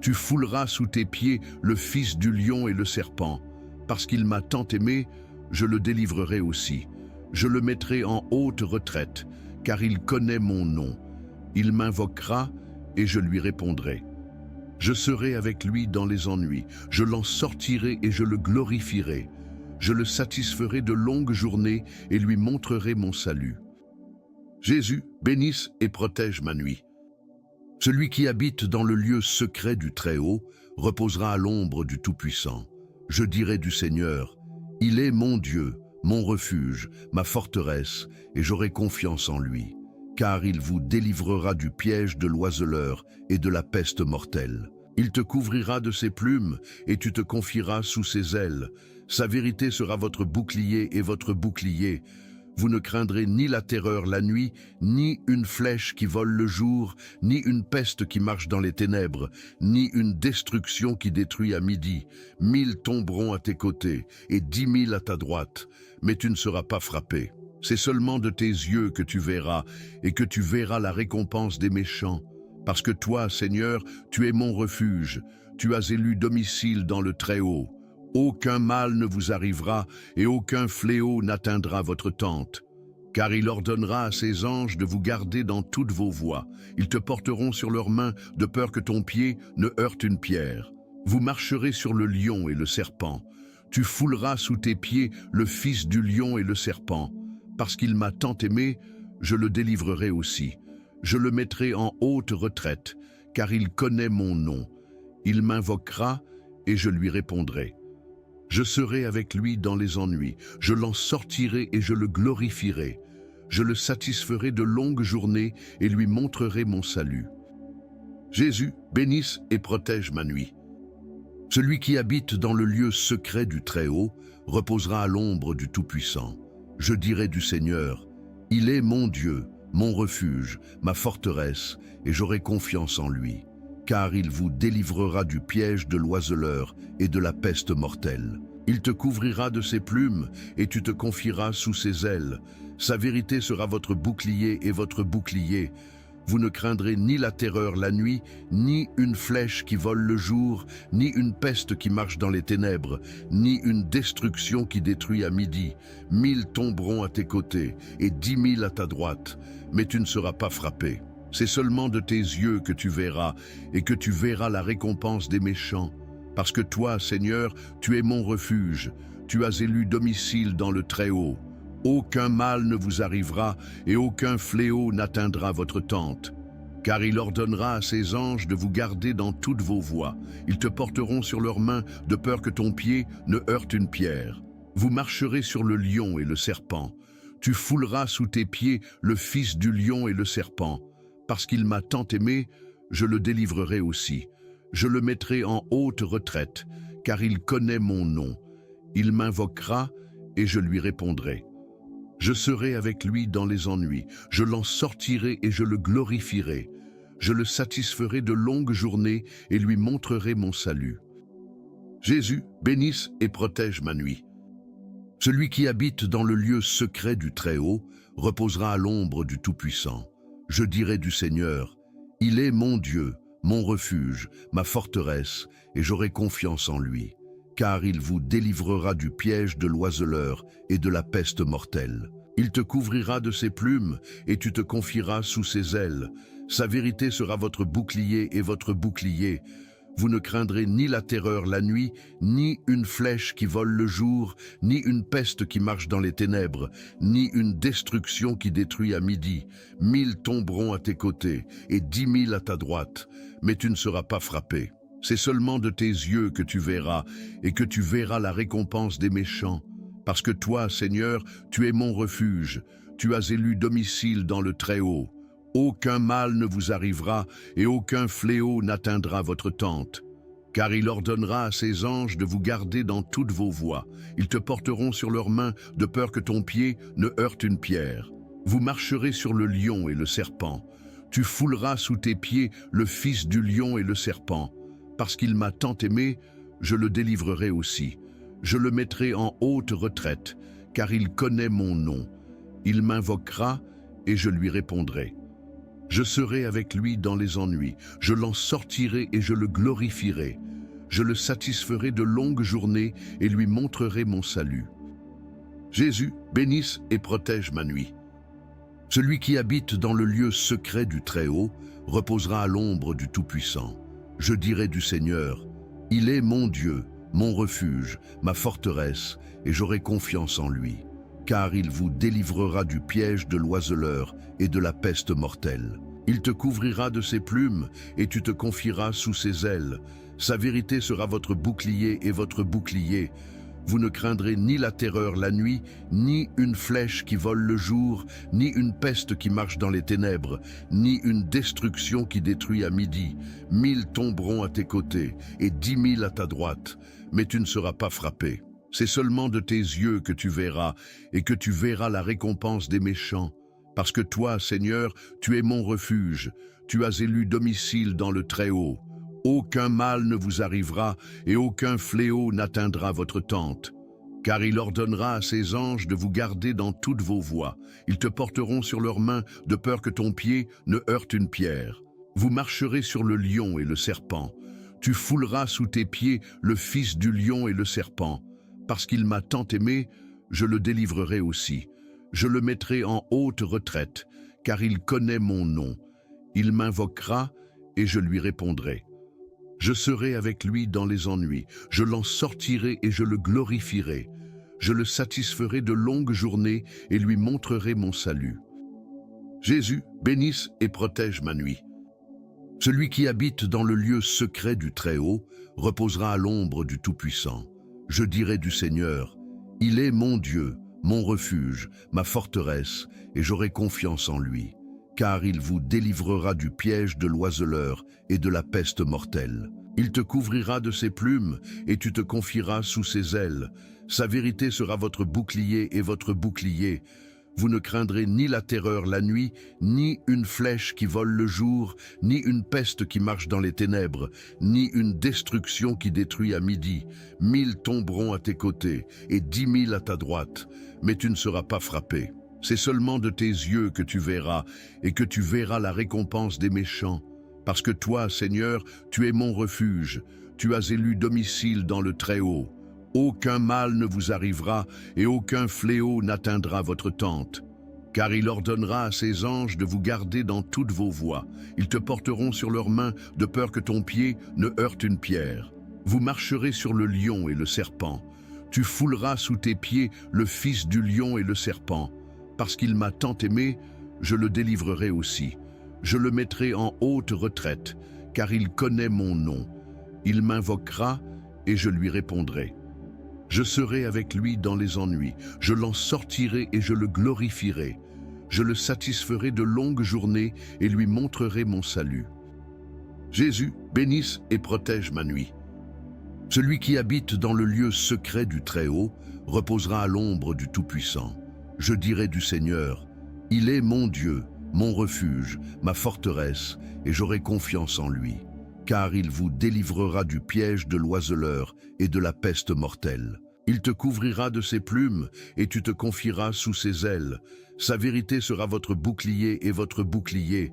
Tu fouleras sous tes pieds le fils du lion et le serpent. Parce qu'il m'a tant aimé, je le délivrerai aussi. Je le mettrai en haute retraite, car il connaît mon nom. Il m'invoquera et je lui répondrai. Je serai avec lui dans les ennuis, je l'en sortirai et je le glorifierai. Je le satisferai de longues journées et lui montrerai mon salut. Jésus, bénisse et protège ma nuit. Celui qui habite dans le lieu secret du Très-Haut reposera à l'ombre du Tout-Puissant. Je dirai du Seigneur, il est mon Dieu, mon refuge, ma forteresse, et j'aurai confiance en lui. Car il vous délivrera du piège de l'oiseleur et de la peste mortelle. Il te couvrira de ses plumes et tu te confieras sous ses ailes. Sa vérité sera votre bouclier et votre bouclier. Vous ne craindrez ni la terreur la nuit, ni une flèche qui vole le jour, ni une peste qui marche dans les ténèbres, ni une destruction qui détruit à midi. 1000 tomberont à tes côtés et 10 000 à ta droite, mais tu ne seras pas frappé. C'est seulement de tes yeux que tu verras, et que tu verras la récompense des méchants. Parce que toi, Seigneur, tu es mon refuge, tu as élu domicile dans le Très-Haut. Aucun mal ne vous arrivera, et aucun fléau n'atteindra votre tente. Car il ordonnera à ses anges de vous garder dans toutes vos voies. Ils te porteront sur leurs mains, de peur que ton pied ne heurte une pierre. Vous marcherez sur le lion et le serpent. Tu fouleras sous tes pieds le fils du lion et le serpent. Parce qu'il m'a tant aimé, je le délivrerai aussi. Je le mettrai en haute retraite, car il connaît mon nom. Il m'invoquera et je lui répondrai. Je serai avec lui dans les ennuis, je l'en sortirai et je le glorifierai. Je le satisferai de longues journées et lui montrerai mon salut. Jésus, bénisse et protège ma nuit. Celui qui habite dans le lieu secret du Très-Haut reposera à l'ombre du Tout-Puissant. Je dirai du Seigneur, il est mon Dieu, mon refuge, ma forteresse, et j'aurai confiance en lui. Car il vous délivrera du piège de l'oiseleur et de la peste mortelle. Il te couvrira de ses plumes et tu te confieras sous ses ailes. Sa vérité sera votre bouclier et votre bouclier. Vous ne craindrez ni la terreur la nuit, ni une flèche qui vole le jour, ni une peste qui marche dans les ténèbres, ni une destruction qui détruit à midi. 1000 tomberont à tes côtés et 10 000 à ta droite, mais tu ne seras pas frappé. C'est seulement de tes yeux que tu verras, et que tu verras la récompense des méchants. Parce que toi, Seigneur, tu es mon refuge, tu as élu domicile dans le Très-Haut. Aucun mal ne vous arrivera et aucun fléau n'atteindra votre tente. Car il ordonnera à ses anges de vous garder dans toutes vos voies. Ils te porteront sur leurs mains de peur que ton pied ne heurte une pierre. Vous marcherez sur le lion et le serpent. Tu fouleras sous tes pieds le fils du lion et le serpent. Parce qu'il m'a tant aimé, je le délivrerai aussi. Je le mettrai en haute retraite, car il connaît mon nom. Il m'invoquera et je lui répondrai. Je serai avec lui dans les ennuis, je l'en sortirai et je le glorifierai. Je le satisferai de longues journées et lui montrerai mon salut. Jésus, bénisse et protège ma nuit. Celui qui habite dans le lieu secret du Très-Haut reposera à l'ombre du Tout-Puissant. Je dirai du Seigneur, il est mon Dieu, mon refuge, ma forteresse, et j'aurai confiance en lui. Car il vous délivrera du piège de l'oiseleur et de la peste mortelle. Il te couvrira de ses plumes et tu te confieras sous ses ailes. Sa vérité sera votre bouclier et votre bouclier. Vous ne craindrez ni la terreur la nuit, ni une flèche qui vole le jour, ni une peste qui marche dans les ténèbres, ni une destruction qui détruit à midi. 1000 tomberont à tes côtés et 10 000 à ta droite, mais tu ne seras pas frappé. C'est seulement de tes yeux que tu verras, et que tu verras la récompense des méchants. Parce que toi, Seigneur, tu es mon refuge, tu as élu domicile dans le Très-Haut. Aucun mal ne vous arrivera, et aucun fléau n'atteindra votre tente. Car il ordonnera à ses anges de vous garder dans toutes vos voies. Ils te porteront sur leurs mains, de peur que ton pied ne heurte une pierre. Vous marcherez sur le lion et le serpent. Tu fouleras sous tes pieds le fils du lion et le serpent. Parce qu'il m'a tant aimé, je le délivrerai aussi. Je le mettrai en haute retraite, car il connaît mon nom. Il m'invoquera et je lui répondrai. Je serai avec lui dans les ennuis, je l'en sortirai et je le glorifierai. Je le satisferai de longues journées et lui montrerai mon salut. Jésus, bénisse et protège ma nuit. Celui qui habite dans le lieu secret du Très-Haut reposera à l'ombre du Tout-Puissant. Je dirai du Seigneur, il est mon Dieu, mon refuge, ma forteresse, et j'aurai confiance en lui. Car il vous délivrera du piège de l'oiseleur et de la peste mortelle. Il te couvrira de ses plumes, et tu te confieras sous ses ailes. Sa vérité sera votre bouclier et votre bouclier. Vous ne craindrez ni la terreur la nuit, ni une flèche qui vole le jour, ni une peste qui marche dans les ténèbres, ni une destruction qui détruit à midi. 1000 tomberont à tes côtés, et 10 000 à ta droite, mais tu ne seras pas frappé. C'est seulement de tes yeux que tu verras, et que tu verras la récompense des méchants. Parce que toi, Seigneur, tu es mon refuge, tu as élu domicile dans le Très-Haut. Aucun mal ne vous arrivera, et aucun fléau n'atteindra votre tente. Car il ordonnera à ses anges de vous garder dans toutes vos voies. Ils te porteront sur leurs mains, de peur que ton pied ne heurte une pierre. Vous marcherez sur le lion et le serpent. Tu fouleras sous tes pieds le fils du lion et le serpent. Parce qu'il m'a tant aimé, je le délivrerai aussi. Je le mettrai en haute retraite, car il connaît mon nom. Il m'invoquera et je lui répondrai. Je serai avec lui dans les ennuis, je l'en sortirai et je le glorifierai. Je le satisferai de longues journées et lui montrerai mon salut. Jésus, bénisse et protège ma nuit. Celui qui habite dans le lieu secret du Très-Haut reposera à l'ombre du Tout-Puissant. Je dirai du Seigneur, il est mon Dieu, mon refuge, ma forteresse, et j'aurai confiance en lui. Car il vous délivrera du piège de l'oiseleur et de la peste mortelle. Il te couvrira de ses plumes, et tu te confieras sous ses ailes. Sa vérité sera votre bouclier et votre bouclier. Vous ne craindrez ni la terreur la nuit, ni une flèche qui vole le jour, ni une peste qui marche dans les ténèbres, ni une destruction qui détruit à midi. 1000 tomberont à tes côtés, et 10 000 à ta droite, mais tu ne seras pas frappé. C'est seulement de tes yeux que tu verras, et que tu verras la récompense des méchants. Parce que toi, Seigneur, tu es mon refuge, tu as élu domicile dans le Très-Haut. Aucun mal ne vous arrivera, et aucun fléau n'atteindra votre tente. Car il ordonnera à ses anges de vous garder dans toutes vos voies. Ils te porteront sur leurs mains, de peur que ton pied ne heurte une pierre. Vous marcherez sur le lion et le serpent. Tu fouleras sous tes pieds le fils du lion et le serpent. Parce qu'il m'a tant aimé, je le délivrerai aussi. Je le mettrai en haute retraite, car il connaît mon nom. Il m'invoquera et je lui répondrai. Je serai avec lui dans les ennuis, je l'en sortirai et je le glorifierai. Je le satisferai de longues journées et lui montrerai mon salut. Jésus, bénisse et protège ma nuit. Celui qui habite dans le lieu secret du Très-Haut reposera à l'ombre du Tout-Puissant. Je dirai du Seigneur, il est mon Dieu, mon refuge, ma forteresse, et j'aurai confiance en lui. Car il vous délivrera du piège de l'oiseleur et de la peste mortelle. Il te couvrira de ses plumes, et tu te confieras sous ses ailes. Sa vérité sera votre bouclier et votre bouclier.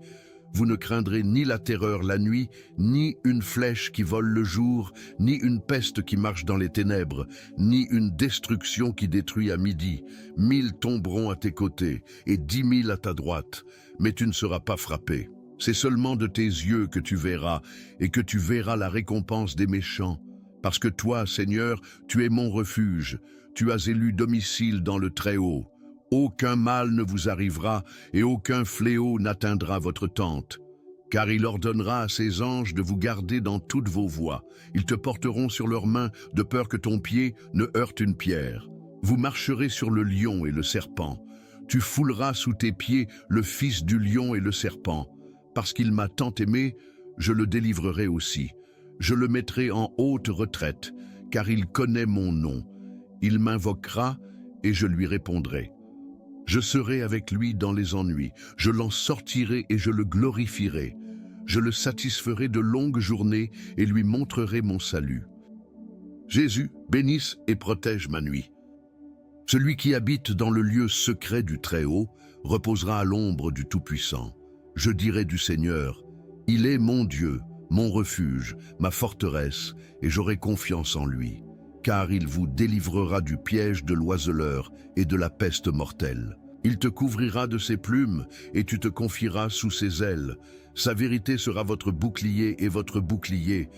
Vous ne craindrez ni la terreur la nuit, ni une flèche qui vole le jour, ni une peste qui marche dans les ténèbres, ni une destruction qui détruit à midi. 1000 tomberont à tes côtés, et 10 000 à ta droite, mais tu ne seras pas frappé. C'est seulement de tes yeux que tu verras, et que tu verras la récompense des méchants. Parce que toi, Seigneur, tu es mon refuge, tu as élu domicile dans le Très-Haut. Aucun mal ne vous arrivera, et aucun fléau n'atteindra votre tente. Car il ordonnera à ses anges de vous garder dans toutes vos voies. Ils te porteront sur leurs mains, de peur que ton pied ne heurte une pierre. Vous marcherez sur le lion et le serpent. Tu fouleras sous tes pieds le fils du lion et le serpent. Parce qu'il m'a tant aimé, je le délivrerai aussi. Je le mettrai en haute retraite, car il connaît mon nom. Il m'invoquera et je lui répondrai. Je serai avec lui dans les ennuis. Je l'en sortirai et je le glorifierai. Je le satisferai de longues journées et lui montrerai mon salut. Jésus, bénisse et protège ma nuit. Celui qui habite dans le lieu secret du Très-Haut reposera à l'ombre du Tout-Puissant. Je dirai du Seigneur, il est mon Dieu, mon refuge, ma forteresse, et j'aurai confiance en lui. Car il vous délivrera du piège de l'oiseleur et de la peste mortelle. Il te couvrira de ses plumes et tu te confieras sous ses ailes. Sa vérité sera votre bouclier et votre bouclier.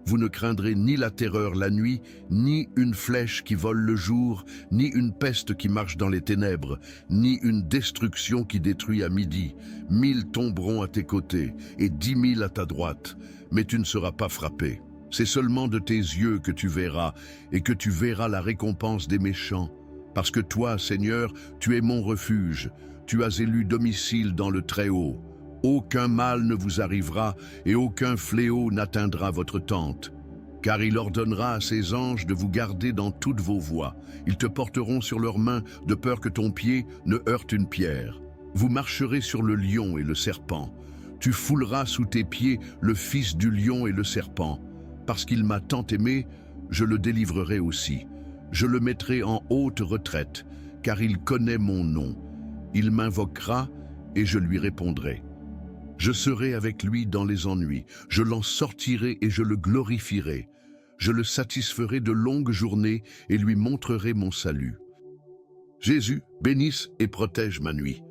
Vous ne craindrez ni la terreur la nuit, ni une flèche qui vole le jour, ni une peste qui marche dans les ténèbres, ni une destruction qui détruit à midi. 1000 tomberont à tes côtés et 10 000 à ta droite, mais tu ne seras pas frappé. C'est seulement de tes yeux que tu verras, et que tu verras la récompense des méchants. Parce que toi, Seigneur, tu es mon refuge, tu as élu domicile dans le Très-Haut. Aucun mal ne vous arrivera, et aucun fléau n'atteindra votre tente. Car il ordonnera à ses anges de vous garder dans toutes vos voies. Ils te porteront sur leurs mains, de peur que ton pied ne heurte une pierre. Vous marcherez sur le lion et le serpent. Tu fouleras sous tes pieds le fils du lion et le serpent. Parce qu'il m'a tant aimé, je le délivrerai aussi. Je le mettrai en haute retraite, car il connaît mon nom. Il m'invoquera et je lui répondrai. Je serai avec lui dans les ennuis. Je l'en sortirai et je le glorifierai. Je le satisferai de longues journées et lui montrerai mon salut. Jésus, bénisse et protège ma nuit.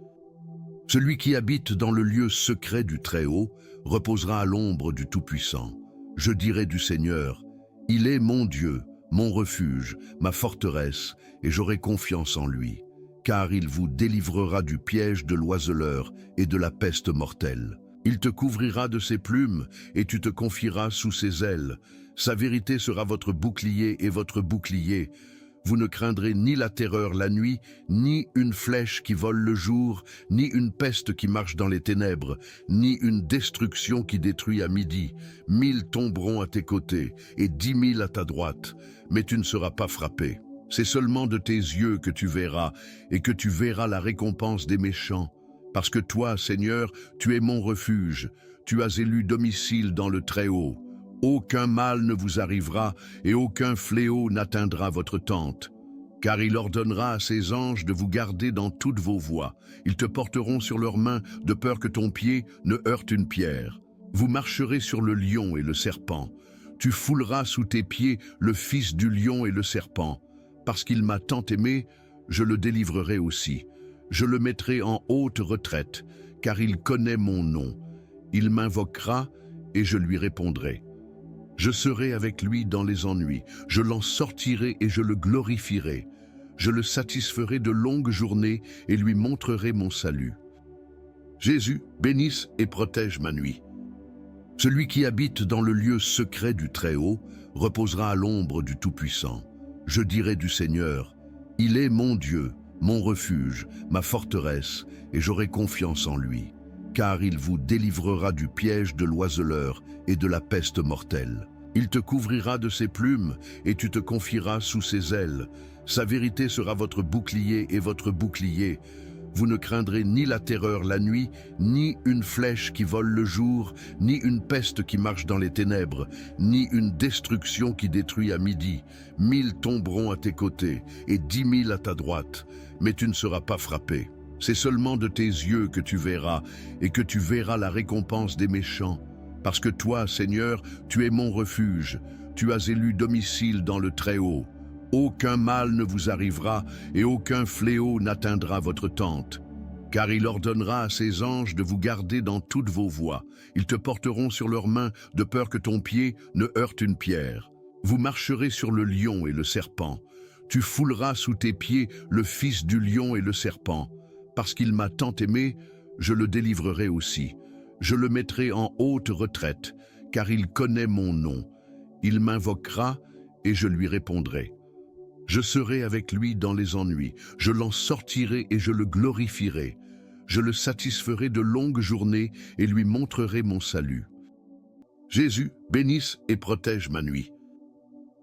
Celui qui habite dans le lieu secret du Très-Haut reposera à l'ombre du Tout-Puissant. Je dirai du Seigneur, il est mon Dieu, mon refuge, ma forteresse, et j'aurai confiance en lui. Car il vous délivrera du piège de l'oiseleur et de la peste mortelle. Il te couvrira de ses plumes et tu te confieras sous ses ailes. Sa vérité sera votre bouclier et votre bouclier. Vous ne craindrez ni la terreur la nuit, ni une flèche qui vole le jour, ni une peste qui marche dans les ténèbres, ni une destruction qui détruit à midi. 1000 tomberont à tes côtés et 10 000 à ta droite, mais tu ne seras pas frappé. C'est seulement de tes yeux que tu verras, et que tu verras la récompense des méchants. Parce que toi, Seigneur, tu es mon refuge, tu as élu domicile dans le Très-Haut. Aucun mal ne vous arrivera, et aucun fléau n'atteindra votre tente. Car il ordonnera à ses anges de vous garder dans toutes vos voies. Ils te porteront sur leurs mains, de peur que ton pied ne heurte une pierre. Vous marcherez sur le lion et le serpent. Tu fouleras sous tes pieds le fils du lion et le serpent. Parce qu'il m'a tant aimé, je le délivrerai aussi. Je le mettrai en haute retraite, car il connaît mon nom. Il m'invoquera et je lui répondrai. Je serai avec lui dans les ennuis. Je l'en sortirai et je le glorifierai. Je le satisferai de longues journées et lui montrerai mon salut. Jésus, bénisse et protège ma nuit. Celui qui habite dans le lieu secret du Très-Haut reposera à l'ombre du Tout-Puissant. Je dirai du Seigneur, il est mon Dieu, mon refuge, ma forteresse, et j'aurai confiance en lui. Car il vous délivrera du piège de l'oiseleur et de la peste mortelle. Il te couvrira de ses plumes et tu te confieras sous ses ailes. Sa vérité sera votre bouclier et votre bouclier. Vous ne craindrez ni la terreur la nuit, ni une flèche qui vole le jour, ni une peste qui marche dans les ténèbres, ni une destruction qui détruit à midi. 1000 tomberont à tes côtés et 10 000 à ta droite, mais tu ne seras pas frappé. C'est seulement de tes yeux que tu verras, et que tu verras la récompense des méchants. Parce que toi, Seigneur, tu es mon refuge, tu as élu domicile dans le Très-Haut. Aucun mal ne vous arrivera, et aucun fléau n'atteindra votre tente. Car il ordonnera à ses anges de vous garder dans toutes vos voies. Ils te porteront sur leurs mains, de peur que ton pied ne heurte une pierre. Vous marcherez sur le lion et le serpent. Tu fouleras sous tes pieds le fils du lion et le serpent. Parce qu'il m'a tant aimé, je le délivrerai aussi. Je le mettrai en haute retraite, car il connaît mon nom. Il m'invoquera et je lui répondrai. Je serai avec lui dans les ennuis, je l'en sortirai et je le glorifierai. Je le satisferai de longues journées et lui montrerai mon salut. Jésus, bénisse et protège ma nuit.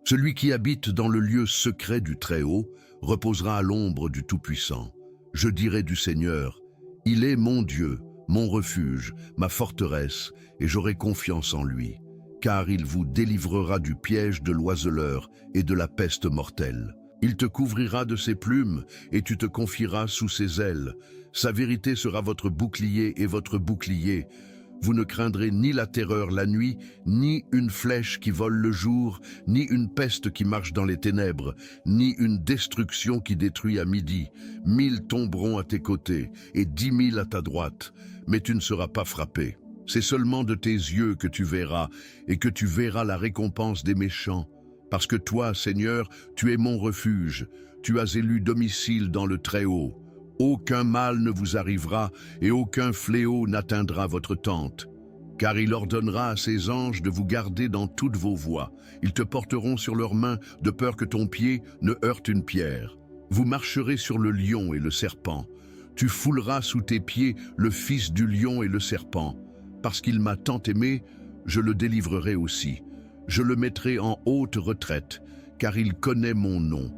Celui qui habite dans le lieu secret du Très-Haut reposera à l'ombre du Tout-Puissant. Je dirai du Seigneur, il est mon Dieu, mon refuge, ma forteresse, et j'aurai confiance en lui, car il vous délivrera du piège de l'oiseleur et de la peste mortelle. Il te couvrira de ses plumes, et tu te confieras sous ses ailes. Sa vérité sera votre bouclier et votre bouclier. Vous ne craindrez ni la terreur la nuit, ni une flèche qui vole le jour, ni une peste qui marche dans les ténèbres, ni une destruction qui détruit à midi. 1000 tomberont à tes côtés, et 10 000 à ta droite, mais tu ne seras pas frappé. C'est seulement de tes yeux que tu verras, et que tu verras la récompense des méchants. Parce que toi, Seigneur, tu es mon refuge, tu as élu domicile dans le Très-Haut. Aucun mal ne vous arrivera et aucun fléau n'atteindra votre tente. Car il ordonnera à ses anges de vous garder dans toutes vos voies. Ils te porteront sur leurs mains de peur que ton pied ne heurte une pierre. Vous marcherez sur le lion et le serpent. Tu fouleras sous tes pieds le fils du lion et le serpent. Parce qu'il m'a tant aimé, je le délivrerai aussi. Je le mettrai en haute retraite, car il connaît mon nom.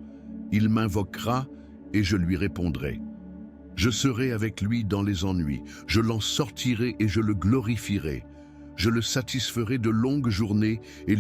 Il m'invoquera et je lui répondrai. Je serai avec lui dans les ennuis, je l'en sortirai et je le glorifierai. Je le satisferai de longues journées et